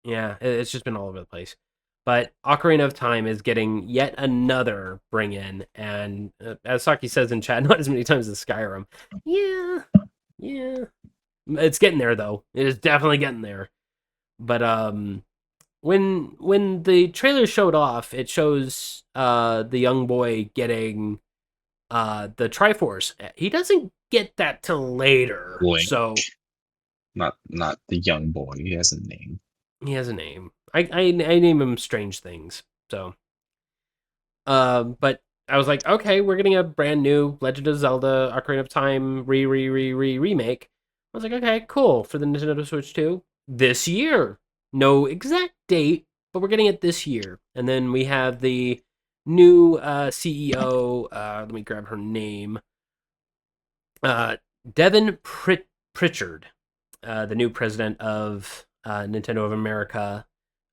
Yeah, it's just been all over the place. But Ocarina of Time is getting yet another bring in, and as Socky says in chat, not as many times as Skyrim. Yeah. It's getting there, though. It is definitely getting there. But when the trailer showed off, it shows the young boy getting the Triforce. He doesn't get that till later. Link. So not the young boy. He has a name. He has a name. I name him strange things. So But I was like, okay, we're getting a brand new Legend of Zelda Ocarina of Time remake. I was like, okay, cool, for the Nintendo Switch 2 this year. No exact date, but we're getting it this year. And then we have the new CEO. Let me grab her name. Devin Pritchard, the new president of Nintendo of America.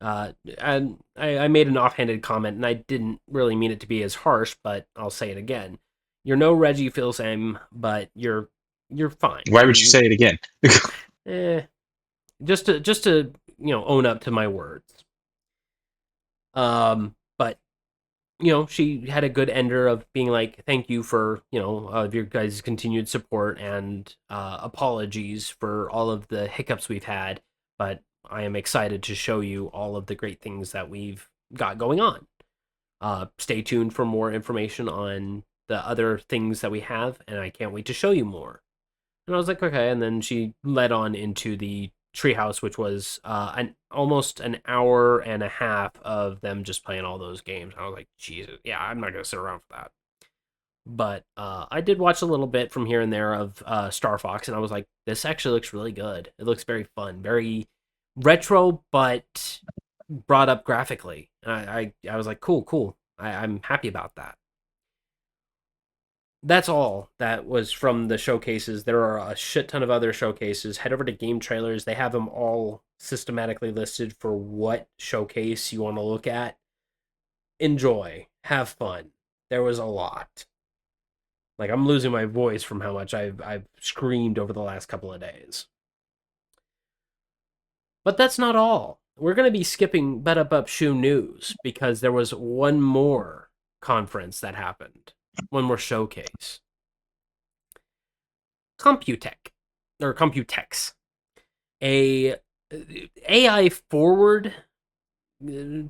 And I made an offhanded comment, and I didn't really mean it to be as harsh, but I'll say it again. You're no Reggie Fils-Aime, but you're fine. Why would you say it again? Just to own up to my words. But she had a good ender of being like, thank you for your guys' continued support and apologies for all of the hiccups we've had, but I am excited to show you all of the great things that we've got going on. Stay tuned for more information on the other things that we have, and I can't wait to show you more. And I was like, okay. And then she led on into the treehouse, which was almost an hour and a half of them just playing all those games. I was like, Jesus, yeah, I'm not gonna sit around for that. But I did watch a little bit from here and there of Star Fox, and I was like, this actually looks really good. It looks very fun, very retro, but brought up graphically. And I was like, cool. I'm happy about that. That's all that was from the showcases. There are a shit ton of other showcases. Head over to Game Trailers. They have them all systematically listed for what showcase you want to look at. Enjoy. Have fun. There was a lot. Like, I'm losing my voice from how much I've screamed over the last couple of days. But that's not all. We're going to be skipping Shoe news because there was one more conference that happened. One more showcase. Computex, a AI forward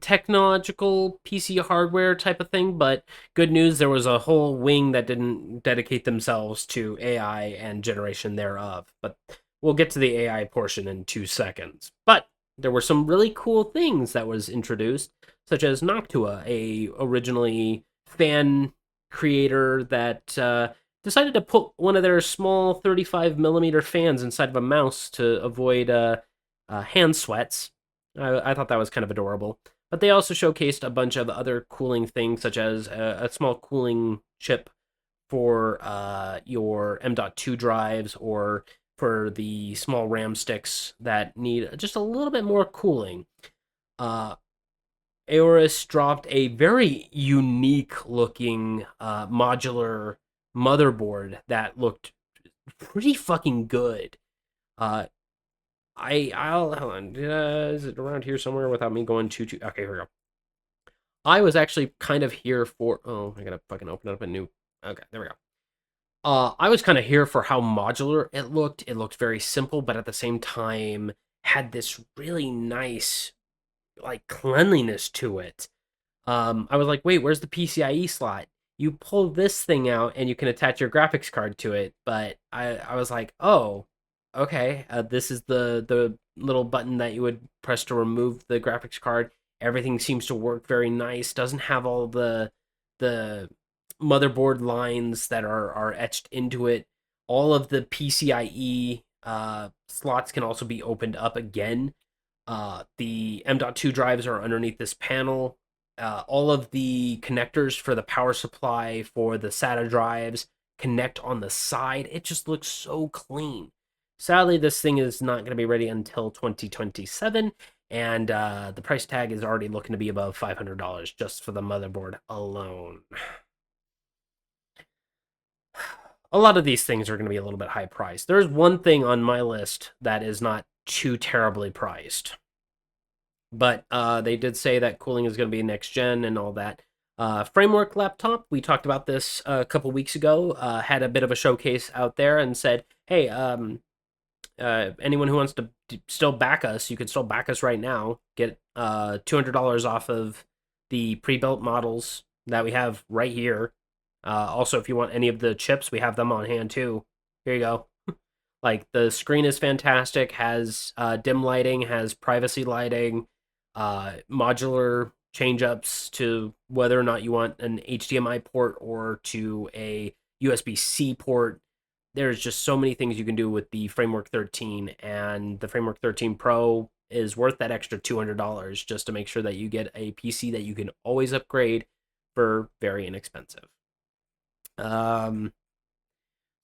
technological PC hardware type of thing, but good news, there was a whole wing that didn't dedicate themselves to AI and generation thereof. But we'll get to the AI portion in 2 seconds. But there were some really cool things that was introduced, such as Noctua, a originally fan creator that decided to put one of their small 35 millimeter fans inside of a mouse to avoid hand sweats. I thought that was kind of adorable. But they also showcased a bunch of other cooling things, such as a small cooling chip for your M.2 drives, or for the small RAM sticks that need just a little bit more cooling. Aorus dropped a very unique looking modular motherboard that looked pretty fucking good. I'll hold on. Is it around here somewhere without me going too? Okay, here we go. I was actually kind of here for. Oh, I gotta fucking open up a new. Okay, there we go. I was kind of here for how modular it looked. It looked very simple, but at the same time had this really nice, like, cleanliness to it. I was like, wait, where's the PCIe slot? You pull this thing out and you can attach your graphics card to it. But I was like, oh, okay. This is the little button that you would press to remove the graphics card. Everything seems to work very nice. Doesn't have all the motherboard lines that are etched into it. All of the PCIe slots can also be opened up again. The M.2 drives are underneath this panel. All of the connectors for the power supply for the SATA drives connect on the side. It just looks so clean. Sadly, this thing is not going to be ready until 2027, and the price tag is already looking to be above $500 just for the motherboard alone. A lot of these things are going to be a little bit high priced. There's one thing on my list that is not too terribly priced. But they did say that cooling is going to be next gen and all that. Framework laptop, we talked about this a couple weeks ago, had a bit of a showcase out there and said, hey, anyone who wants to still back us, you can still back us right now. Get $200 off of the pre-built models that we have right here. Also, if you want any of the chips, we have them on hand too. Here you go. Like, the screen is fantastic, has dim lighting, has privacy lighting, modular change-ups to whether or not you want an HDMI port or to a USB-C port. There's just so many things you can do with the Framework 13, and the Framework 13 Pro is worth that extra $200 just to make sure that you get a PC that you can always upgrade for very inexpensive.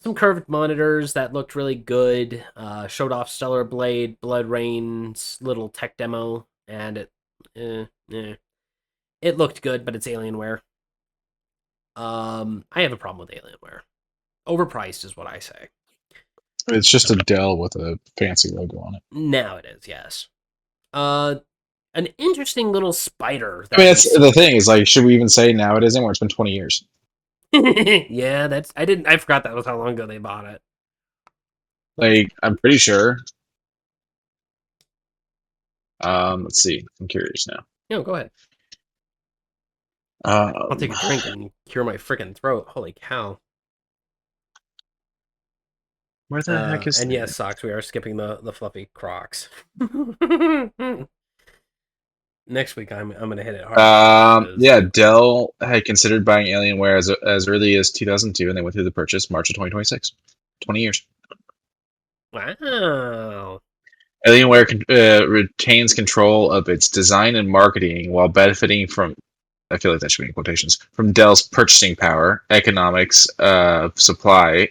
Some curved monitors that looked really good. Showed off Stellar Blade, Blood Rain's little tech demo, and it looked good, but it's Alienware. I have a problem with Alienware. Overpriced is what I say. It's just a Dell with a fancy logo on it. Now it is, yes. An interesting little spider. I mean, that's the thing is, like, should we even say now it isn't, where it's been 20 years? Yeah, I forgot that was how long ago they bought it. Like, I'm pretty sure. Let's see. I'm curious now. No, go ahead. I'll take a drink and cure my freaking throat. Holy cow. Where the heck is and that? yes, Socks, we are skipping the fluffy Crocs. Next week, I'm gonna hit it hard. Yeah, Dell had considered buying Alienware as early as 2002, and they went through the purchase March of 2026. 20 years. Wow. Alienware retains control of its design and marketing while benefiting from, I feel like that should be in quotations, from Dell's purchasing power, economics of scale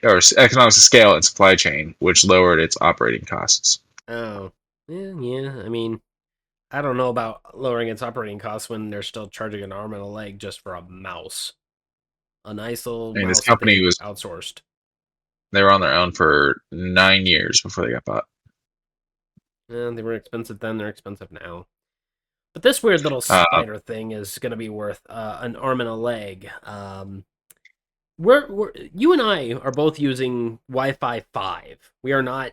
and supply chain, which lowered its operating costs. Oh, yeah. I mean, I don't know about lowering its operating costs when they're still charging an arm and a leg just for a mouse. A nice little mouse. This company was outsourced. They were on their own for 9 years before they got bought. They were expensive then, they're expensive now. But this weird little spider thing is going to be worth an arm and a leg. You and I are both using Wi-Fi 5. We are not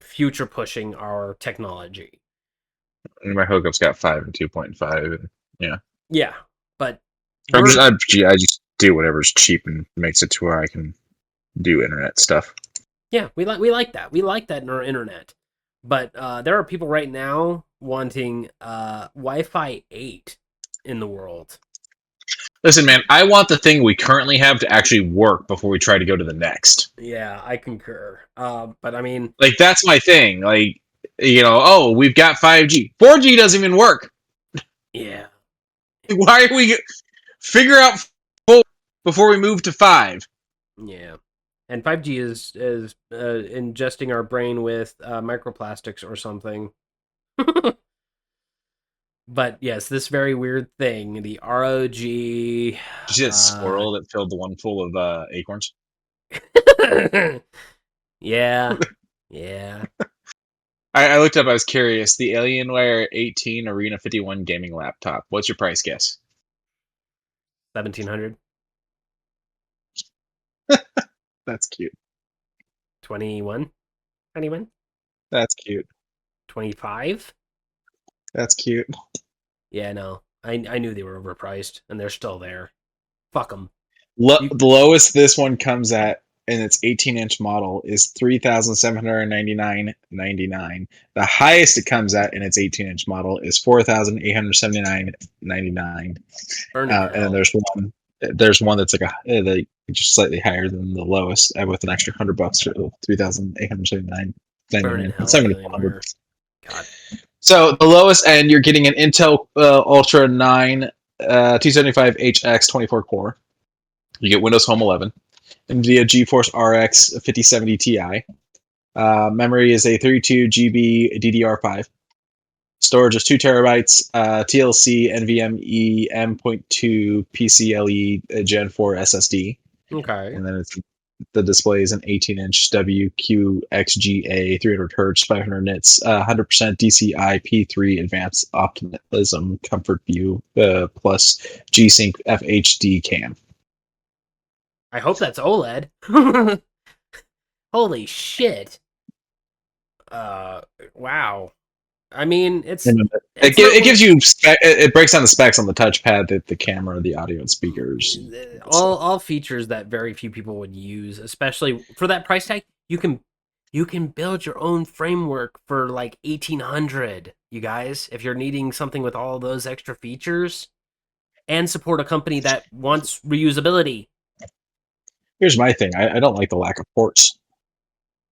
future pushing our technology. And my hookup's got 5 and 2.5. And, yeah, but I just do whatever's cheap and makes it to where I can do internet stuff. Yeah, we like that. We like that in our internet. But there are people right now wanting Wi-Fi 8 in the world. Listen, man, I want the thing we currently have to actually work before we try to go to the next. Yeah, I concur. But I mean, like, that's my thing. Like, we've got 5G. 4G doesn't even work. Yeah. Why are we figure out 4 before we move to 5? Yeah. And 5G is ingesting our brain with microplastics or something. But yes, this very weird thing, the ROG. Did you see that squirrel that filled the one full of acorns? Yeah. Yeah. I looked up, I was curious. The Alienware 18 Arena 51 gaming laptop. What's your price guess? $1,700. That's cute. 21? Anyone? That's cute. 25? That's cute. Yeah, no. I knew they were overpriced, and they're still there. Fuck them. The lowest this one comes at in its 18-inch model is $3,799.99. The highest it comes at in its 18-inch model is $4,879.99. And then there's one that's like just slightly higher than the lowest, with an extra $100 for $3,879.99. God. So the lowest end, you're getting an Intel Ultra 9 275HX 24 core. You get Windows Home 11, NVIDIA GeForce RX 5070 Ti. Memory is a 32 GB DDR5. Storage is 2 terabytes. TLC NVMe M.2 PCIe Gen 4 SSD. Okay. And then the display is an 18-inch WQXGA 300 Hz 500 nits 100% DCI P3 Advanced Optimism Comfort View plus G-Sync FHD cam. I hope that's OLED. Holy shit. Wow. I mean, it gives you it breaks down the specs on the touchpad, the camera, the audio, and speakers. All features that very few people would use, especially for that price tag. You can You can build your own framework for like 1800, you guys, if you're needing something with all those extra features and support a company that wants reusability. Here's my thing. I don't like the lack of ports.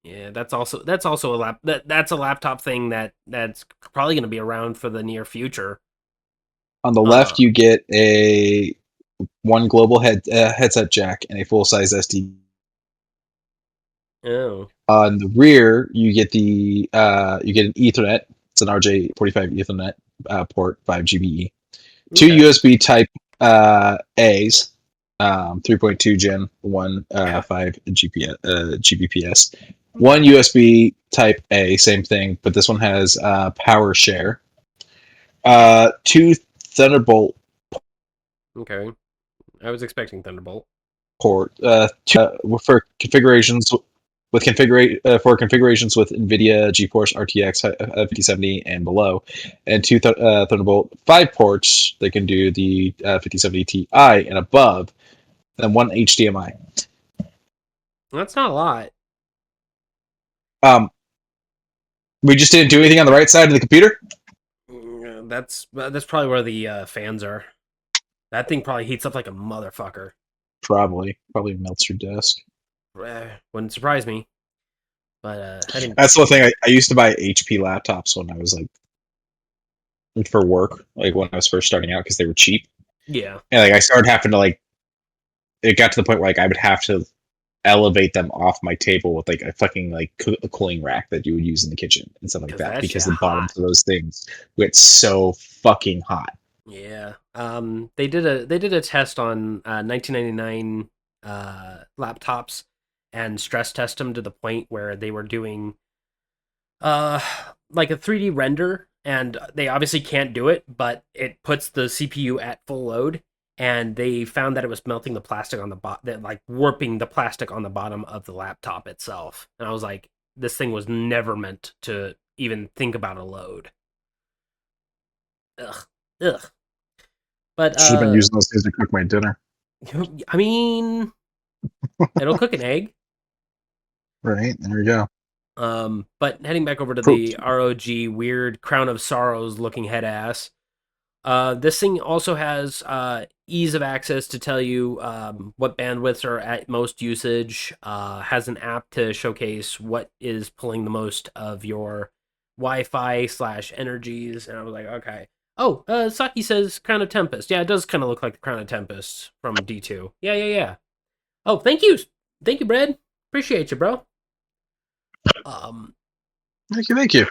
Yeah, that's also that's a laptop thing that's probably going to be around for the near future. On the left, you get a one global headset jack and a full-size SD. Oh. On the rear, you get an Ethernet. It's an RJ45 Ethernet port, 5 GBE. Two USB Type A's, 3.2 Gen 1, 5 Gbps. One USB Type A, same thing, but this one has power share. Two Thunderbolt. Okay, I was expecting Thunderbolt port for configurations for configurations with NVIDIA GeForce RTX 5070 and below, and two Thunderbolt 5 ports that can do the 5070 Ti and above, and one HDMI. That's not a lot. We just didn't do anything on the right side of the computer. That's probably where the fans are. That thing probably heats up like a motherfucker. Probably melts your desk. Wouldn't surprise me. But I didn't. That's the thing. I used to buy HP laptops when I was like for work, like when I was first starting out, because they were cheap. Yeah. And like I started having to like, it got to the point where like I would have to elevate them off my table with like a fucking like a cooling rack that you would use in the kitchen and stuff like that, because the bottoms of those things get so fucking hot. Yeah. They did a test on 1999 laptops and stress test them to the point where they were doing like a 3D render, and they obviously can't do it, but it puts the CPU at full load, and they found that it was melting the plastic on the bottom, like warping the plastic on the bottom of the laptop itself. And I was like, this thing was never meant to even think about a load. Ugh. But should have been using those things to cook my dinner. I mean, it'll cook an egg. Right, there we go. But heading back over to the ROG weird Crown of Sorrows looking head ass. This thing also has ease of access to tell you what bandwidths are at most usage. Has an app to showcase what is pulling the most of your Wi-Fi / energies. And I was like, okay. Oh, Socky says Crown of Tempest. Yeah, it does kind of look like the Crown of Tempest from D2. Yeah. Oh, thank you, Brad. Appreciate you, bro. Thank you.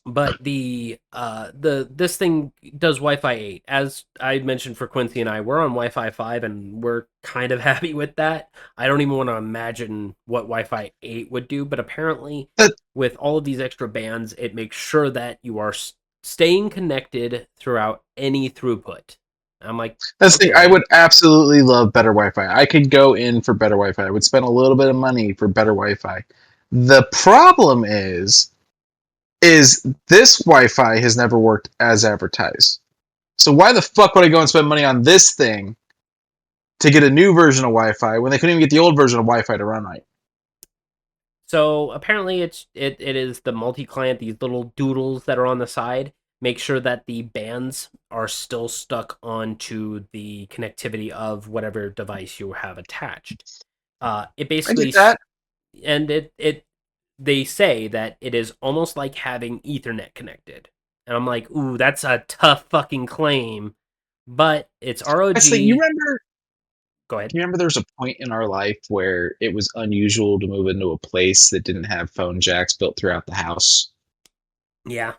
But this thing does Wi-Fi 8. As I mentioned for Quincy and I, we're on Wi-Fi 5, and we're kind of happy with that. I don't even want to imagine what Wi-Fi 8 would do, but apparently with all of these extra bands, it makes sure that you are staying connected throughout any throughput. I'm like, that's the thing. I would absolutely love better Wi-Fi. I could go in for better Wi-Fi. I would spend a little bit of money for better Wi-Fi. The problem is this Wi-Fi has never worked as advertised. So why the fuck would I go and spend money on this thing to get a new version of Wi-Fi when they couldn't even get the old version of Wi-Fi to run right? So apparently it is the multi-client, these little doodles that are on the side, make sure that the bands are still stuck onto the connectivity of whatever device you have attached. It basically, I get that. And they say that it is almost like having Ethernet connected. And I'm like, ooh, that's a tough fucking claim. But it's ROG. Actually, you remember? Go ahead. You remember there was a point in our life where it was unusual to move into a place that didn't have phone jacks built throughout the house? Yeah.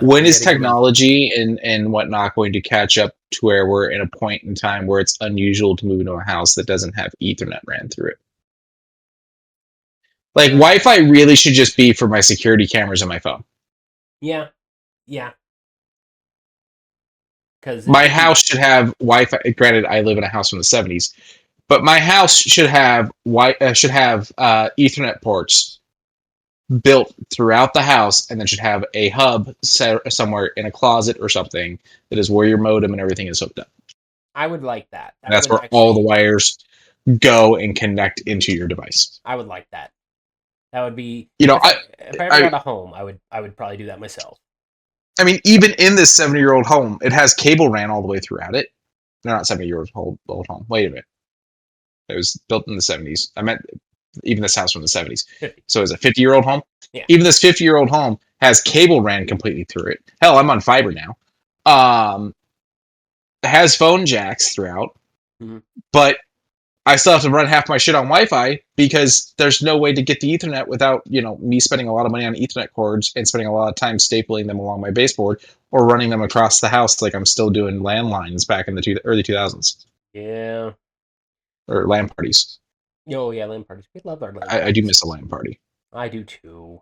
When is technology and whatnot going to catch up to where we're in a point in time where it's unusual to move into a house that doesn't have Ethernet ran through it? Like, Wi-Fi really should just be for my security cameras on my phone. Yeah. My house should have Wi-Fi. Granted, I live in a house from the 70s, but my house should have Ethernet ports built throughout the house, and then should have a hub set somewhere in a closet or something that is where your modem and everything is hooked up. I would like that. And that's where all the wires go and connect into your device. I would like that. That would be, You know, if I ever got a home, I would probably do that myself. I mean, even in this 70-year-old home, it has cable ran all the way throughout it. No, not 70-year-old old home. Wait a minute. It was built in the 70s. I meant even this house from the 70s. 50. So it's a 50-year-old home. Yeah. Even this 50-year-old home has cable ran completely through it. Hell, I'm on fiber now. It has phone jacks throughout, but I still have to run half my shit on Wi-Fi because there's no way to get the Ethernet without, me spending a lot of money on Ethernet cords and spending a lot of time stapling them along my baseboard or running them across the house like I'm still doing landlines back in the early 2000s. Yeah. Or LAN parties. Oh, yeah, LAN parties. We love our LAN I do miss a LAN party. I do too.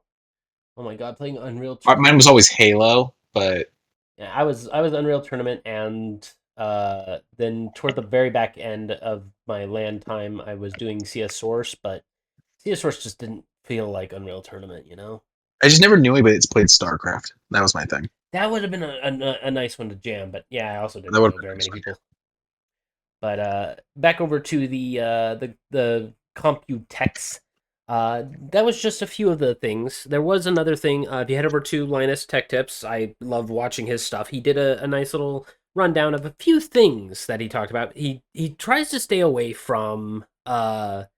Oh my god, playing Unreal Tournament. Mine was always Halo, but... Yeah, I was Unreal Tournament, and then toward the very back end of my LAN time, I was doing CS Source, but CS Source just didn't feel like Unreal Tournament, I just never knew anybody that's played StarCraft. That was my thing. That would have been a nice one to jam, but yeah, I also didn't That know would've been very nice many one, people. But back over to the Computex. That was just a few of the things. There was another thing. If you head over to Linus Tech Tips, I love watching his stuff. He did a nice little rundown of a few things that he talked about. He tries to stay away from the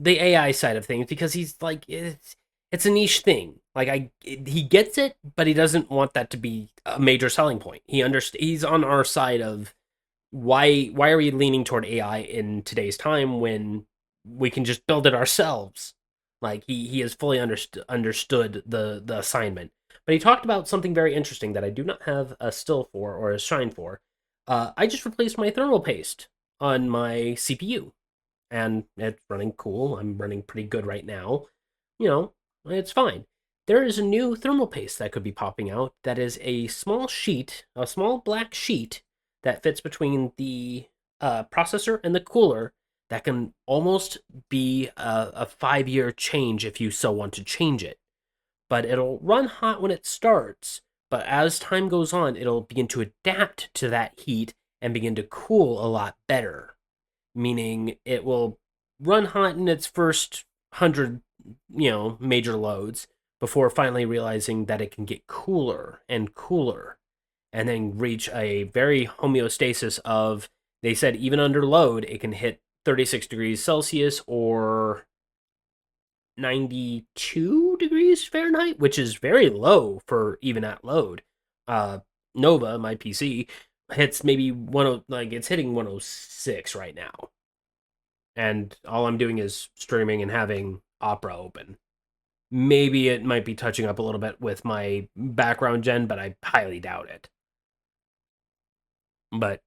AI side of things because he's like it's a niche thing. Like he gets it, but he doesn't want that to be a major selling point. He's on our side of why are we leaning toward AI in today's time when we can just build it ourselves? Like he has fully understood the assignment. But he talked about something very interesting that I do not have a still for or a shine for. I just replaced my thermal paste on my CPU, and it's running cool. I'm running pretty good right now. It's fine. There is a new thermal paste that could be popping out that is a small sheet, a small black sheet that fits between the processor and the cooler that can almost be a 5-year change if you so want to change it. But it'll run hot when it starts, but as time goes on, it'll begin to adapt to that heat and begin to cool a lot better. Meaning it will run hot in its first 100, major loads before finally realizing that it can get cooler and cooler and then reach a very homeostasis of, they said even under load, it can hit 36 degrees Celsius or 92 degrees Fahrenheit, which is very low for even at load. Nova, my PC, hits maybe it's hitting 106 right now. And all I'm doing is streaming and having Opera open. Maybe it might be touching up a little bit with my background gen, but I highly doubt it. But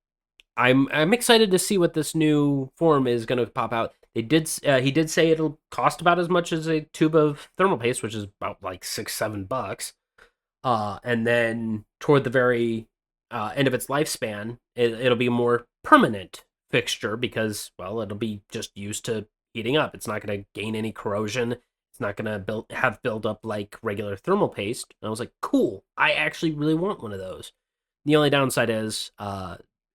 I'm excited to see what this new form is going to pop out. He did say it'll cost about as much as a tube of thermal paste, which is about like $6-7. And then toward the very end of its lifespan, it'll be a more permanent fixture because, well, it'll be just used to heating up. It's not going to gain any corrosion. It's not going to have build up like regular thermal paste. And I was like, cool. I actually really want one of those. The only downside is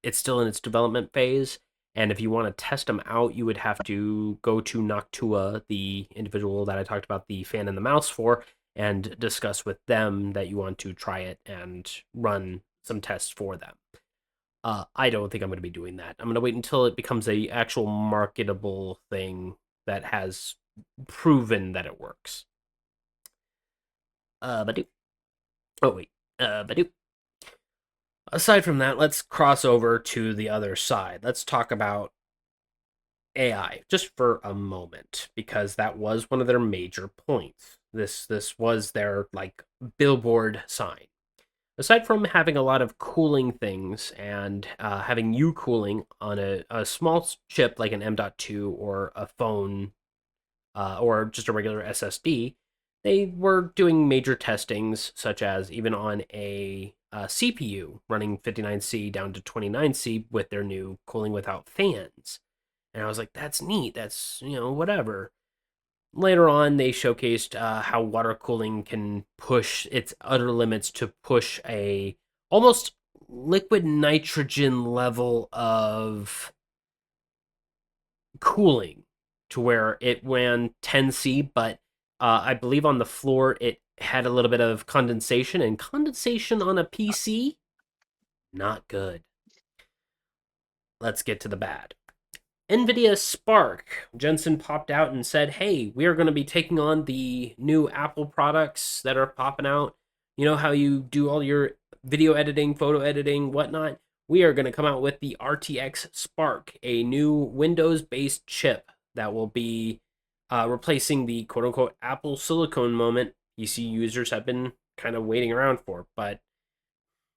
it's still in its development phase, and if you want to test them out, you would have to go to Noctua, the individual that I talked about the fan and the mouse for, and discuss with them that you want to try it and run some tests for them. I don't think I'm going to be doing that. I'm going to wait until it becomes a actual marketable thing that has proven that it works. Aside from that, let's cross over to the other side. Let's talk about AI just for a moment, because that was one of their major points. This was their billboard sign. Aside from having a lot of cooling things and having you cooling on a small chip like an M.2 or a phone or just a regular SSD, they were doing major testings, such as even on a CPU running 59C down to 29C with their new cooling without fans. And I was like, that's neat. That's, whatever. Later on, they showcased how water cooling can push its utter limits to push a almost liquid nitrogen level of cooling to where it ran 10C, but I believe on the floor it had a little bit of condensation, and condensation on a PC, not good. Let's get to the bad. NVIDIA Spark. Jensen popped out and said, hey, we are going to be taking on the new Apple products that are popping out. You know how you do all your video editing, photo editing, whatnot? We are going to come out with the RTX Spark, a new Windows-based chip that will be replacing the quote-unquote Apple silicone moment PC users have been kind of waiting around for. But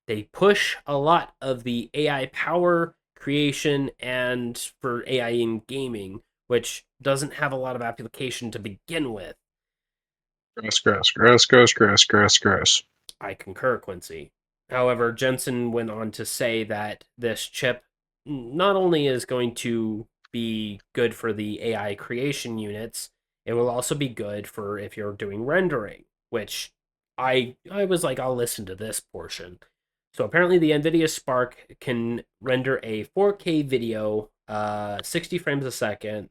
they push a lot of the AI power creation and for AI in gaming, which doesn't have a lot of application to begin with. Grass. I concur, Quincy. However, Jensen went on to say that this chip not only is going to be good for the AI creation units, it will also be good for if you're doing rendering, which I was like, I'll listen to this portion. So apparently the NVIDIA Spark can render a 4K video, 60 frames a second.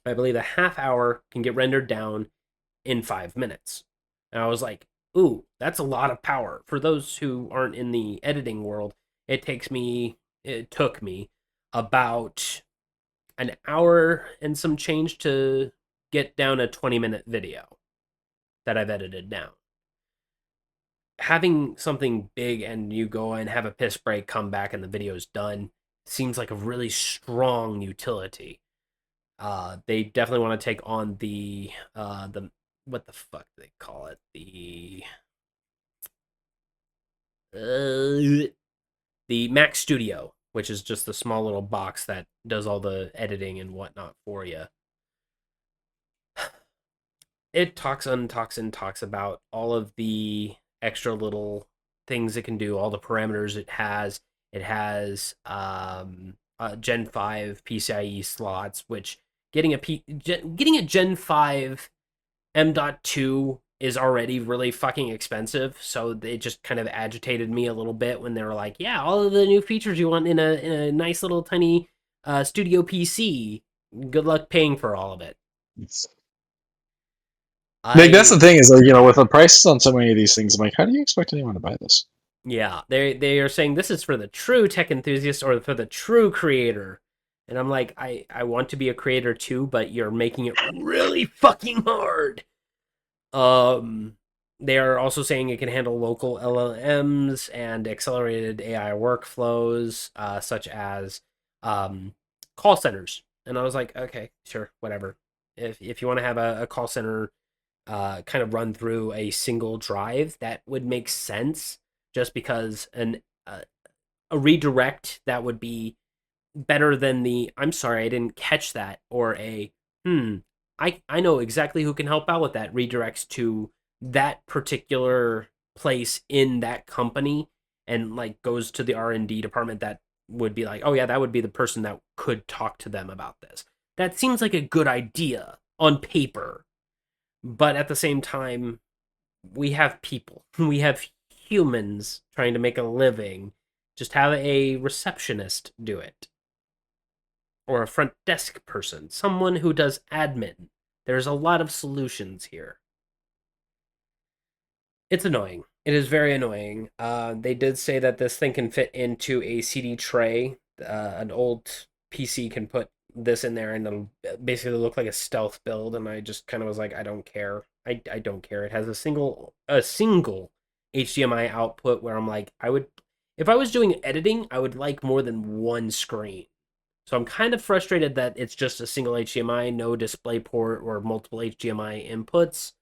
I believe a half hour can get rendered down in 5 minutes. And I was like, ooh, that's a lot of power. For those who aren't in the editing world, it took me about an hour and some change to get down a 20-minute video that I've edited down. Having something big and you go and have a piss break, come back, and the video's done seems like a really strong utility. They definitely want to take on the what the fuck do they call it? The Mac Studio, which is just the small little box that does all the editing and whatnot for you. It talks about all of the extra little things it can do, all the parameters it has. It has Gen 5 PCIe slots, which getting a Gen 5 M.2 is already really fucking expensive, so it just kind of agitated me a little bit when they were like, yeah, all of the new features you want in a nice little tiny studio PC. Good luck paying for all of it. Like, that's the thing is, like, with the prices on so many of these things, I'm like, how do you expect anyone to buy this? Yeah, they are saying this is for the true tech enthusiast or for the true creator. And I'm like, I want to be a creator too, but you're making it really fucking hard. They are also saying it can handle local LLMs and accelerated AI workflows, such as call centers. And I was like, okay, sure, whatever. If you want to have a call center kind of run through a single drive, that would make sense. Just because a redirect that would be better than the I'm sorry I didn't catch that, or I know exactly who can help out with that, redirects to that particular place in that company and like goes to the R&D department that would be like, oh yeah, that would be the person that could talk to them about this. That seems like a good idea on paper, but at the same time, we have people, we have humans trying to make a living. Just have a receptionist do it, or a front desk person, someone who does admin. There's a lot of solutions here. It's annoying. It is very annoying. They did say that this thing can fit into a CD tray. An old PC can put this in there and it'll basically look like a stealth build, and I just kind of was like, I don't care. I don't care. It has a single HDMI output where I'm like, if I was doing editing, I would like more than one screen. So I'm kind of frustrated that it's just a single HDMI, no display port or multiple HDMI inputs.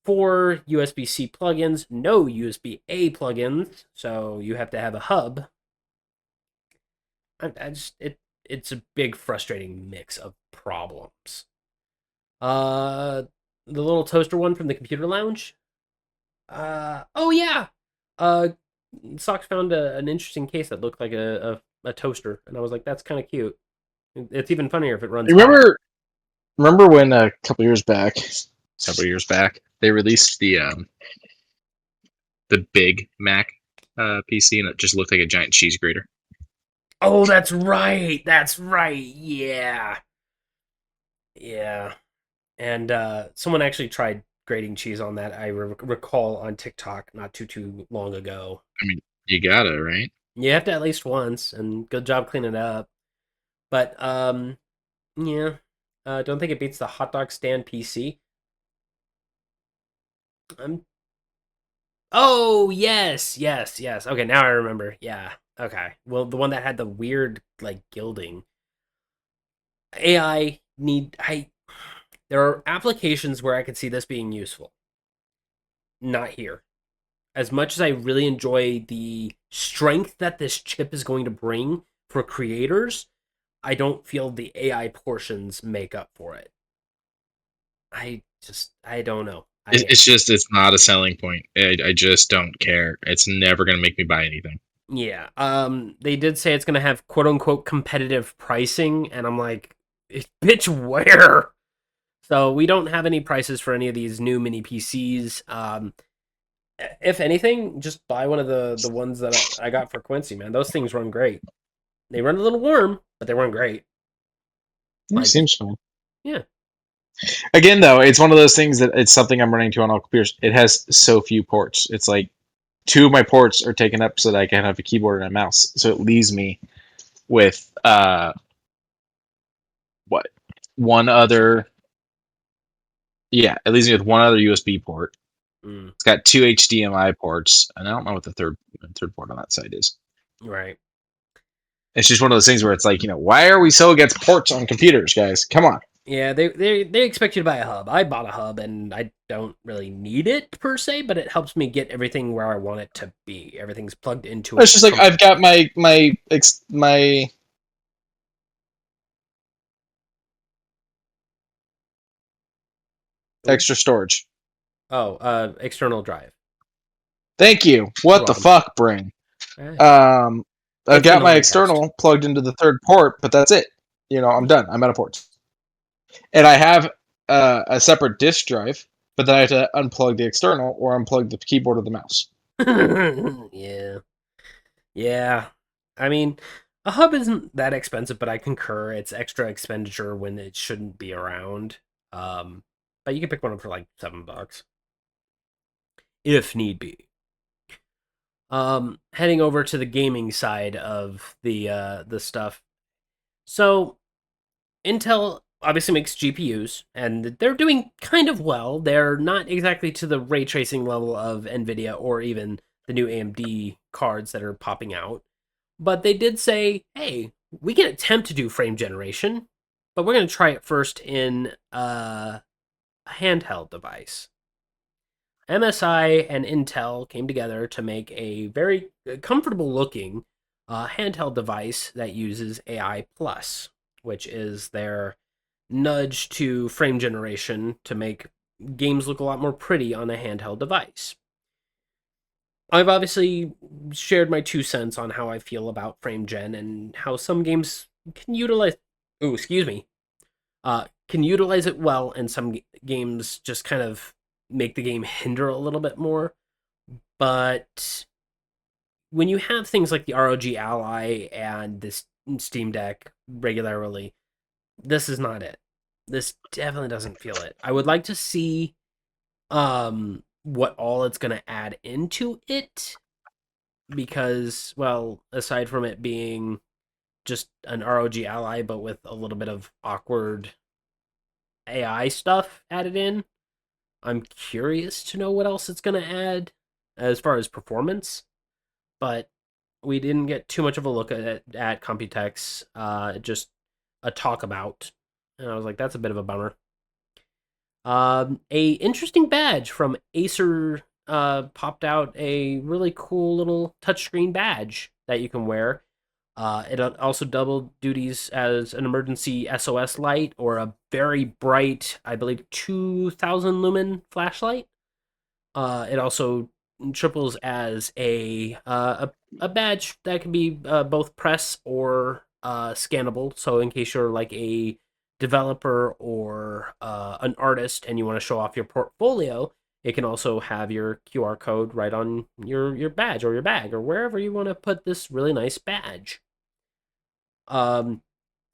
4 USB-C plugins, no USB-A plugins, so you have to have a hub. It's a big frustrating mix of problems. The little toaster one from the computer lounge. Oh yeah. Socks found an interesting case that looked like a toaster, and I was like, that's kind of cute. It's even funnier if it runs. Remember when a couple years back, they released the big Mac PC, and it just looked like a giant cheese grater. Oh, that's right. Yeah. And someone actually tried grating cheese on that. I recall on TikTok not too long ago. I mean, you gotta, right? You have to at least once, and good job cleaning it up. But yeah, don't think it beats the hot dog stand PC. Oh yes, yes, yes. Okay, now I remember. Yeah. Okay. Well, the one that had the weird like gilding. AI need I. There are applications where I could see this being useful. Not here. As much as I really enjoy the strength that this chip is going to bring for creators, I don't feel the AI portions make up for it. I don't know. It's not a selling point. I just don't care. It's never gonna make me buy anything. Yeah. They did say it's gonna have quote unquote competitive pricing, and I'm like, bitch, where? So we don't have any prices for any of these new mini PCs. If anything, just buy one of the ones that I got for Quincy, man. Those things run great. They run a little warm, but they run great. It seems fine. Yeah. Again, though, it's one of those things that it's something I'm running to on all computers. It has so few ports. It's like 2 of my ports are taken up so that I can have a keyboard and a mouse. So it leaves me with what? One other. Yeah, it leaves me with one other USB port. It's got 2 HDMI ports, and I don't know what the third port on that side is. Right. It's just one of those things where it's like, why are we so against ports on computers, guys? Come on. Yeah, they expect you to buy a hub. I bought a hub, and I don't really need it per se, but it helps me get everything where I want it to be. Everything's plugged into it. It's just like I've got my extra storage. Oh, external drive. Thank you. What the fuck, Brain? I've got my external plugged into the third port, but that's it. I'm done. I'm out of ports. And I have a separate disk drive, but then I have to unplug the external or unplug the keyboard or the mouse. Yeah. Yeah. I mean, a hub isn't that expensive, but I concur. It's extra expenditure when it shouldn't be around. But you can pick one up for like $7. If need be. Heading over to the gaming side of the stuff. So Intel obviously makes GPUs, and they're doing kind of well. They're not exactly to the ray tracing level of Nvidia or even the new AMD cards that are popping out. But they did say, hey, we can attempt to do frame generation, but we're going to try it first in a handheld device. MSI and Intel came together to make a very comfortable looking handheld device that uses AI Plus, which is their nudge to frame generation to make games look a lot more pretty on a handheld device. I've obviously shared my 2 cents on how I feel about frame gen and how some games can utilize can utilize it well, and some games just kind of make the game hinder a little bit more. But when you have things like the ROG Ally and this Steam Deck regularly, this is not it. This definitely doesn't feel it. I would like to see what all it's going to add into it, because, well, aside from it being just an ROG Ally but with a little bit of awkward AI stuff added in, I'm curious to know what else it's going to add as far as performance. But we didn't get too much of a look at Computex, just a talk about, and I was like, that's a bit of a bummer. A interesting badge from Acer popped out, a really cool little touchscreen badge that you can wear. It also doubled duties as an emergency SOS light or a very bright, I believe, 2,000 lumen flashlight. It also triples as a badge that can be both press or scannable. So in case you're like a developer or an artist and you want to show off your portfolio, it can also have your QR code right on your badge or your bag or wherever you want to put this really nice badge.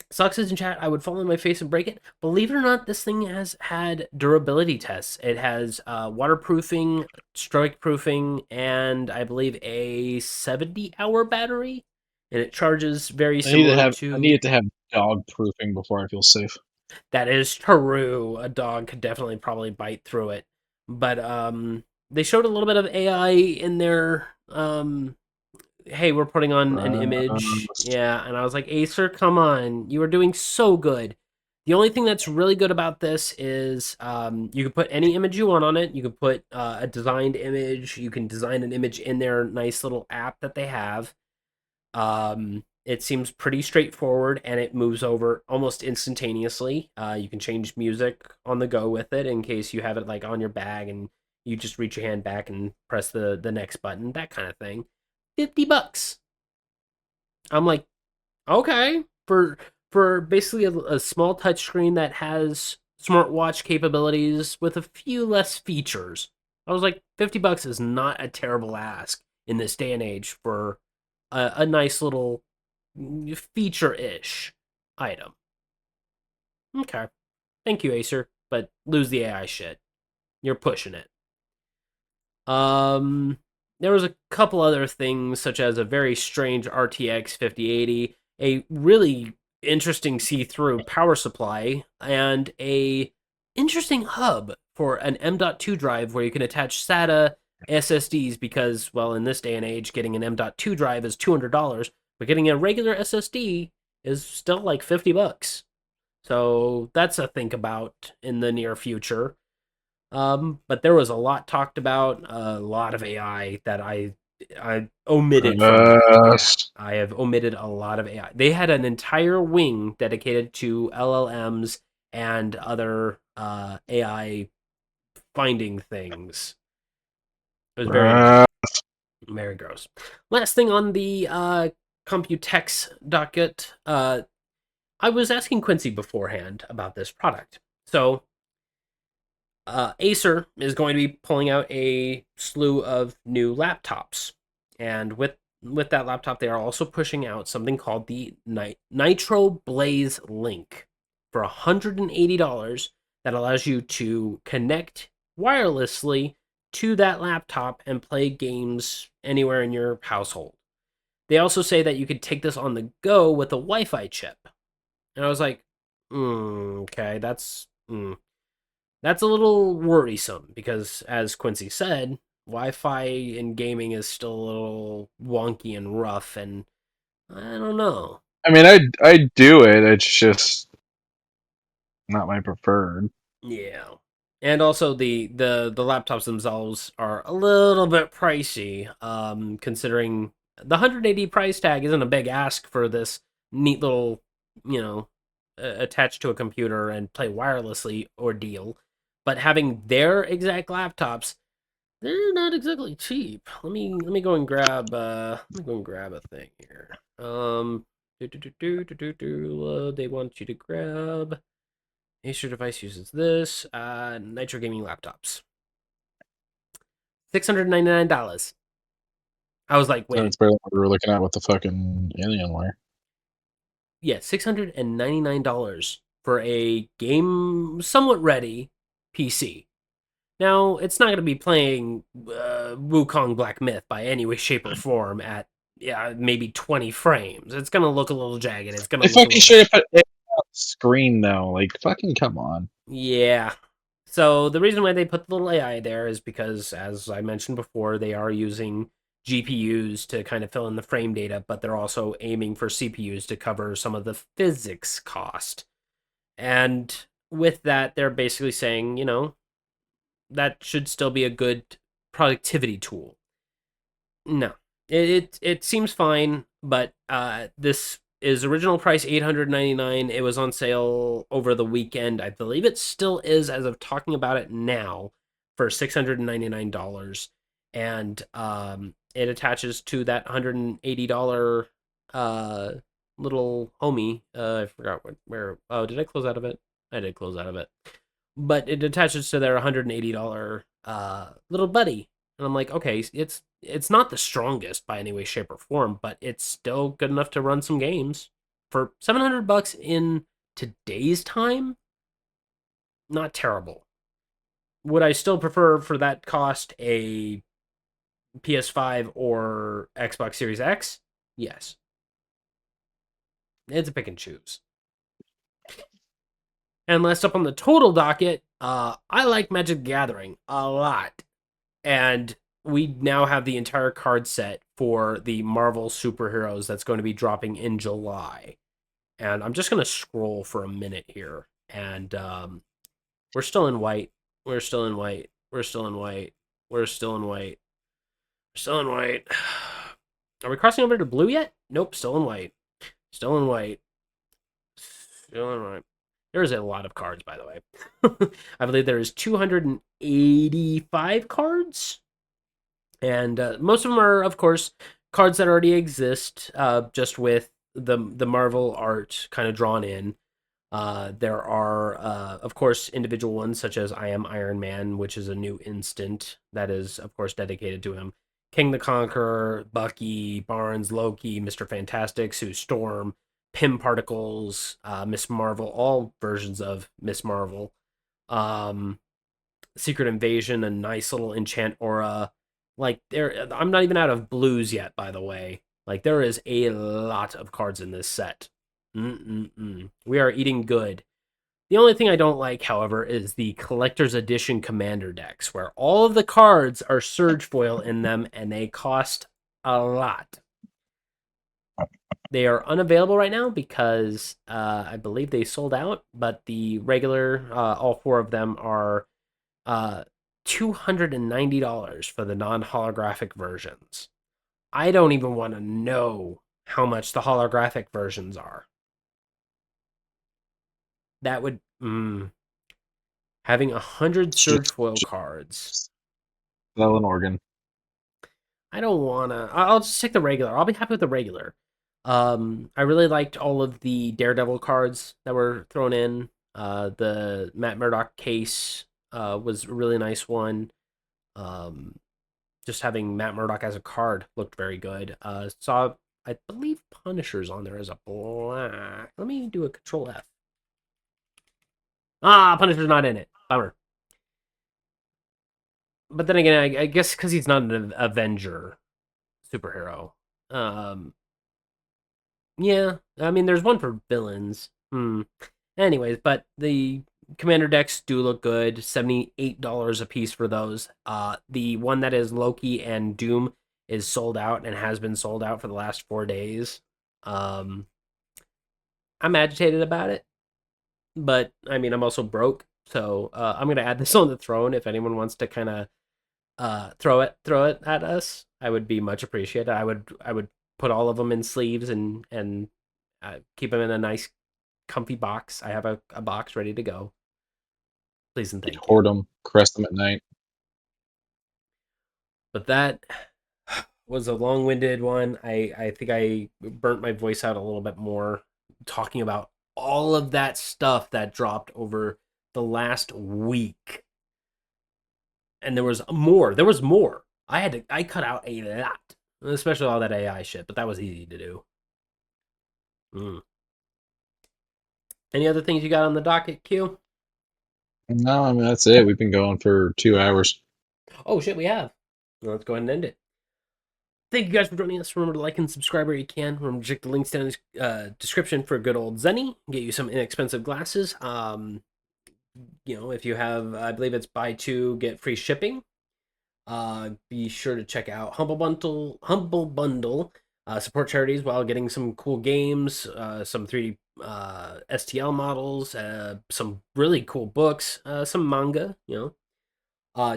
Sucks in chat, I would fall on my face and break it. Believe it or not, this thing has had durability tests. It has waterproofing, strike proofing, and I believe a 70-hour battery. And it charges very similar to... I need it to have dog proofing before I feel safe. That is true. A dog could definitely probably bite through it. But they showed a little bit of AI in there. Hey, we're putting on an image. Yeah, and I was like, Acer, come on. You are doing so good. The only thing that's really good about this is you can put any image you want on it. You can put a designed image. You can design an image in their nice little app that they have. It seems pretty straightforward, and it moves over almost instantaneously. You can change music on the go with it in case you have it like on your bag and you just reach your hand back and press the next button, that kind of thing. $50. I'm like, okay, for basically a small touchscreen that has smartwatch capabilities with a few less features. I was like, $50 is not a terrible ask in this day and age for a nice little feature-ish item. Okay. Thank you, Acer, but lose the AI shit. You're pushing it. There was a couple other things, such as a very strange RTX 5080, a really interesting see-through power supply, and a interesting hub for an M.2 drive where you can attach SATA SSDs because, well, in this day and age, getting an M.2 drive is $200, but getting a regular SSD is still like $50. So that's a think about in the near future. But there was a lot talked about, a lot of AI that I omitted from that. I have omitted a lot of AI. They had an entire wing dedicated to LLMs and other AI finding things. It was very gross. Last thing on the Computex docket, I was asking Quincy beforehand about this product. So Acer is going to be pulling out a slew of new laptops. And with that laptop, they are also pushing out something called the Nitro Blaze Link for $180 that allows you to connect wirelessly to that laptop and play games anywhere in your household. They also say that you could take this on the go with a Wi-Fi chip. And I was like, okay, that's a little worrisome because, as Quincy said, Wi-Fi in gaming is still a little wonky and rough, and I don't know. I mean, I'd do it. It's just not my preferred. Yeah. And also the laptops themselves are a little bit pricey, considering the $180 price tag isn't a big ask for this neat little, attached to a computer and play wirelessly ordeal. But having their exact laptops, they're not exactly cheap. Let me go and grab a thing here. They want you to grab. Acer device uses this. Nitro Gaming laptops. $699. I was like, wait. That's better than what we were looking at with the fucking Alienware. Yeah, $699 for a game somewhat ready PC. Now, it's not going to be playing Wukong Black Myth by any way, shape, or form at maybe 20 frames. It's going to look a little jagged. It's going to. I fucking should have put it on the screen though. Like, fucking come on. Yeah. So the reason why they put the little AI there is because, as I mentioned before, they are using GPUs to kind of fill in the frame data, but they're also aiming for CPUs to cover some of the physics cost. And with that, they're basically saying, that should still be a good productivity tool. No, it seems fine, but this is original price $899. It was on sale over the weekend. I believe it still is, as of talking about it now, for $699. And it attaches to that $180 little homie. I forgot where. Oh, did I close out of it? I did close out of it. But it attaches to their $180 little buddy. And I'm like, okay, it's not the strongest by any way, shape, or form, but it's still good enough to run some games. for $700 in today's time, not terrible. Would I still prefer for that cost a PS5 or Xbox Series X? Yes. It's a pick and choose. And last up on the total docket, I like Magic the Gathering a lot. And we now have the entire card set for the Marvel superheroes that's going to be dropping in July. And I'm just going to scroll for a minute here. And we're still in white. We're still in white. We're still in white. We're still in white. We're still in white. Are we crossing over to blue yet? Nope, still in white. Still in white. Still in white. There is a lot of cards, by the way. I believe there is 285 cards. And most of them are, of course, cards that already exist, just with the Marvel art kind of drawn in. There are, of course, individual ones such as I Am Iron Man, which is a new instant that is, of course, dedicated to him. King the Conqueror, Bucky, Barnes, Loki, Mr. Fantastic, Sue Storm, Pym Particles, Miss Marvel, all versions of Miss Marvel. Secret Invasion, a nice little enchant aura. Like, I'm not even out of blues yet, by the way. Like, there is a lot of cards in this set. We are eating good. The only thing I don't like, however, is the collector's edition commander decks, where all of the cards are surge foil in them, and they cost a lot. They are unavailable right now because I believe they sold out, but the regular, all four of them are $290 for the non-holographic versions. I don't even want to know how much the holographic versions are. That would having 100 surge foil cards. Well, in Oregon. I don't wanna. I'll just take the regular. I'll be happy with the regular. I really liked all of the Daredevil cards that were thrown in. The Matt Murdock case was a really nice one. Just having Matt Murdock as a card looked very good. Saw, I believe, Punisher's on there as a black. Let me do a Control F. Punisher's not in it. Bummer. But then again, I guess because he's not an Avenger superhero. Yeah, I mean, there's one for villains. Anyways, but the Commander decks do look good. $78 a piece for those. The one that is Loki and Doom is sold out and has been sold out for the last 4 days. I'm agitated about it, but I mean, I'm also broke, so I'm gonna add this on the throne. If anyone wants to kind of throw it at us, I would be much appreciated. I would put all of them in sleeves and keep them in a nice, comfy box. I have a box ready to go. Please and thank you. Hoard them, caress them at night. But that was a long-winded one. I think I burnt my voice out a little bit more talking about all of that stuff that dropped over the last week. And there was more. I cut out a lot, especially all that AI shit, but that was easy to do. Any other things you got on the docket, Q? No, I mean, that's it. We've been going for 2 hours. Oh, shit, we have. Well, let's go ahead and end it. Thank you guys for joining us. Remember to like and subscribe where you can. Remember to check the links down in the description for good old Zenny. Get you some inexpensive glasses. If you have, I believe it's buy two, get free shipping. Be sure to check out Humble Bundle. Support charities while getting some cool games, some 3D STL models, some really cool books, some manga,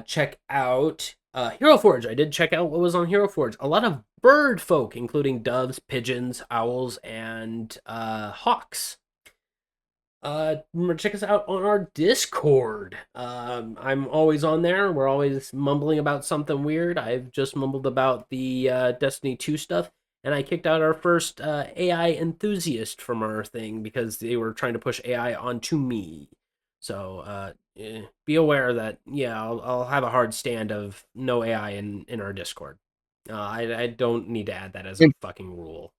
check out Hero Forge. I did check out what was on Hero Forge. A lot of bird folk, including doves, pigeons, owls, and hawks. Remember, check us out on our Discord. I'm always on there. We're always mumbling about something weird. I've just mumbled about the Destiny 2 stuff, and I kicked out our first AI enthusiast from our thing because they were trying to push AI onto me. So be aware that, I'll have a hard stand of no AI in our Discord. I don't need to add that as a fucking rule.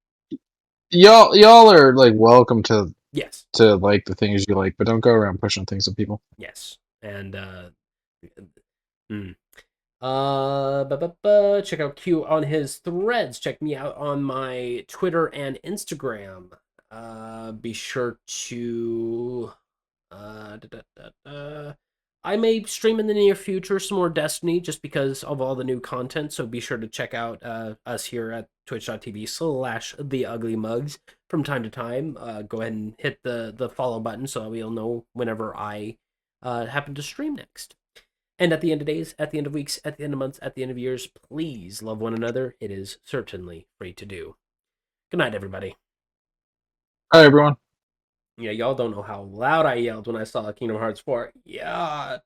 y'all are like welcome to Yes. like the things you like, but don't go around pushing things at people. Yes. And check out Q on his threads. Check me out on my Twitter and Instagram. Be sure to I may stream in the near future some more Destiny just because of all the new content. So be sure to check out us here at twitch.tv/TheUglyMugs from time to time. Go ahead and hit the follow button so we'll know whenever I happen to stream next. And at the end of days, at the end of weeks, at the end of months, at the end of years, please love one another. It is certainly free to do. Good night, everybody. Hi, everyone. Yeah, y'all don't know how loud I yelled when I saw Kingdom Hearts 4. Yeah.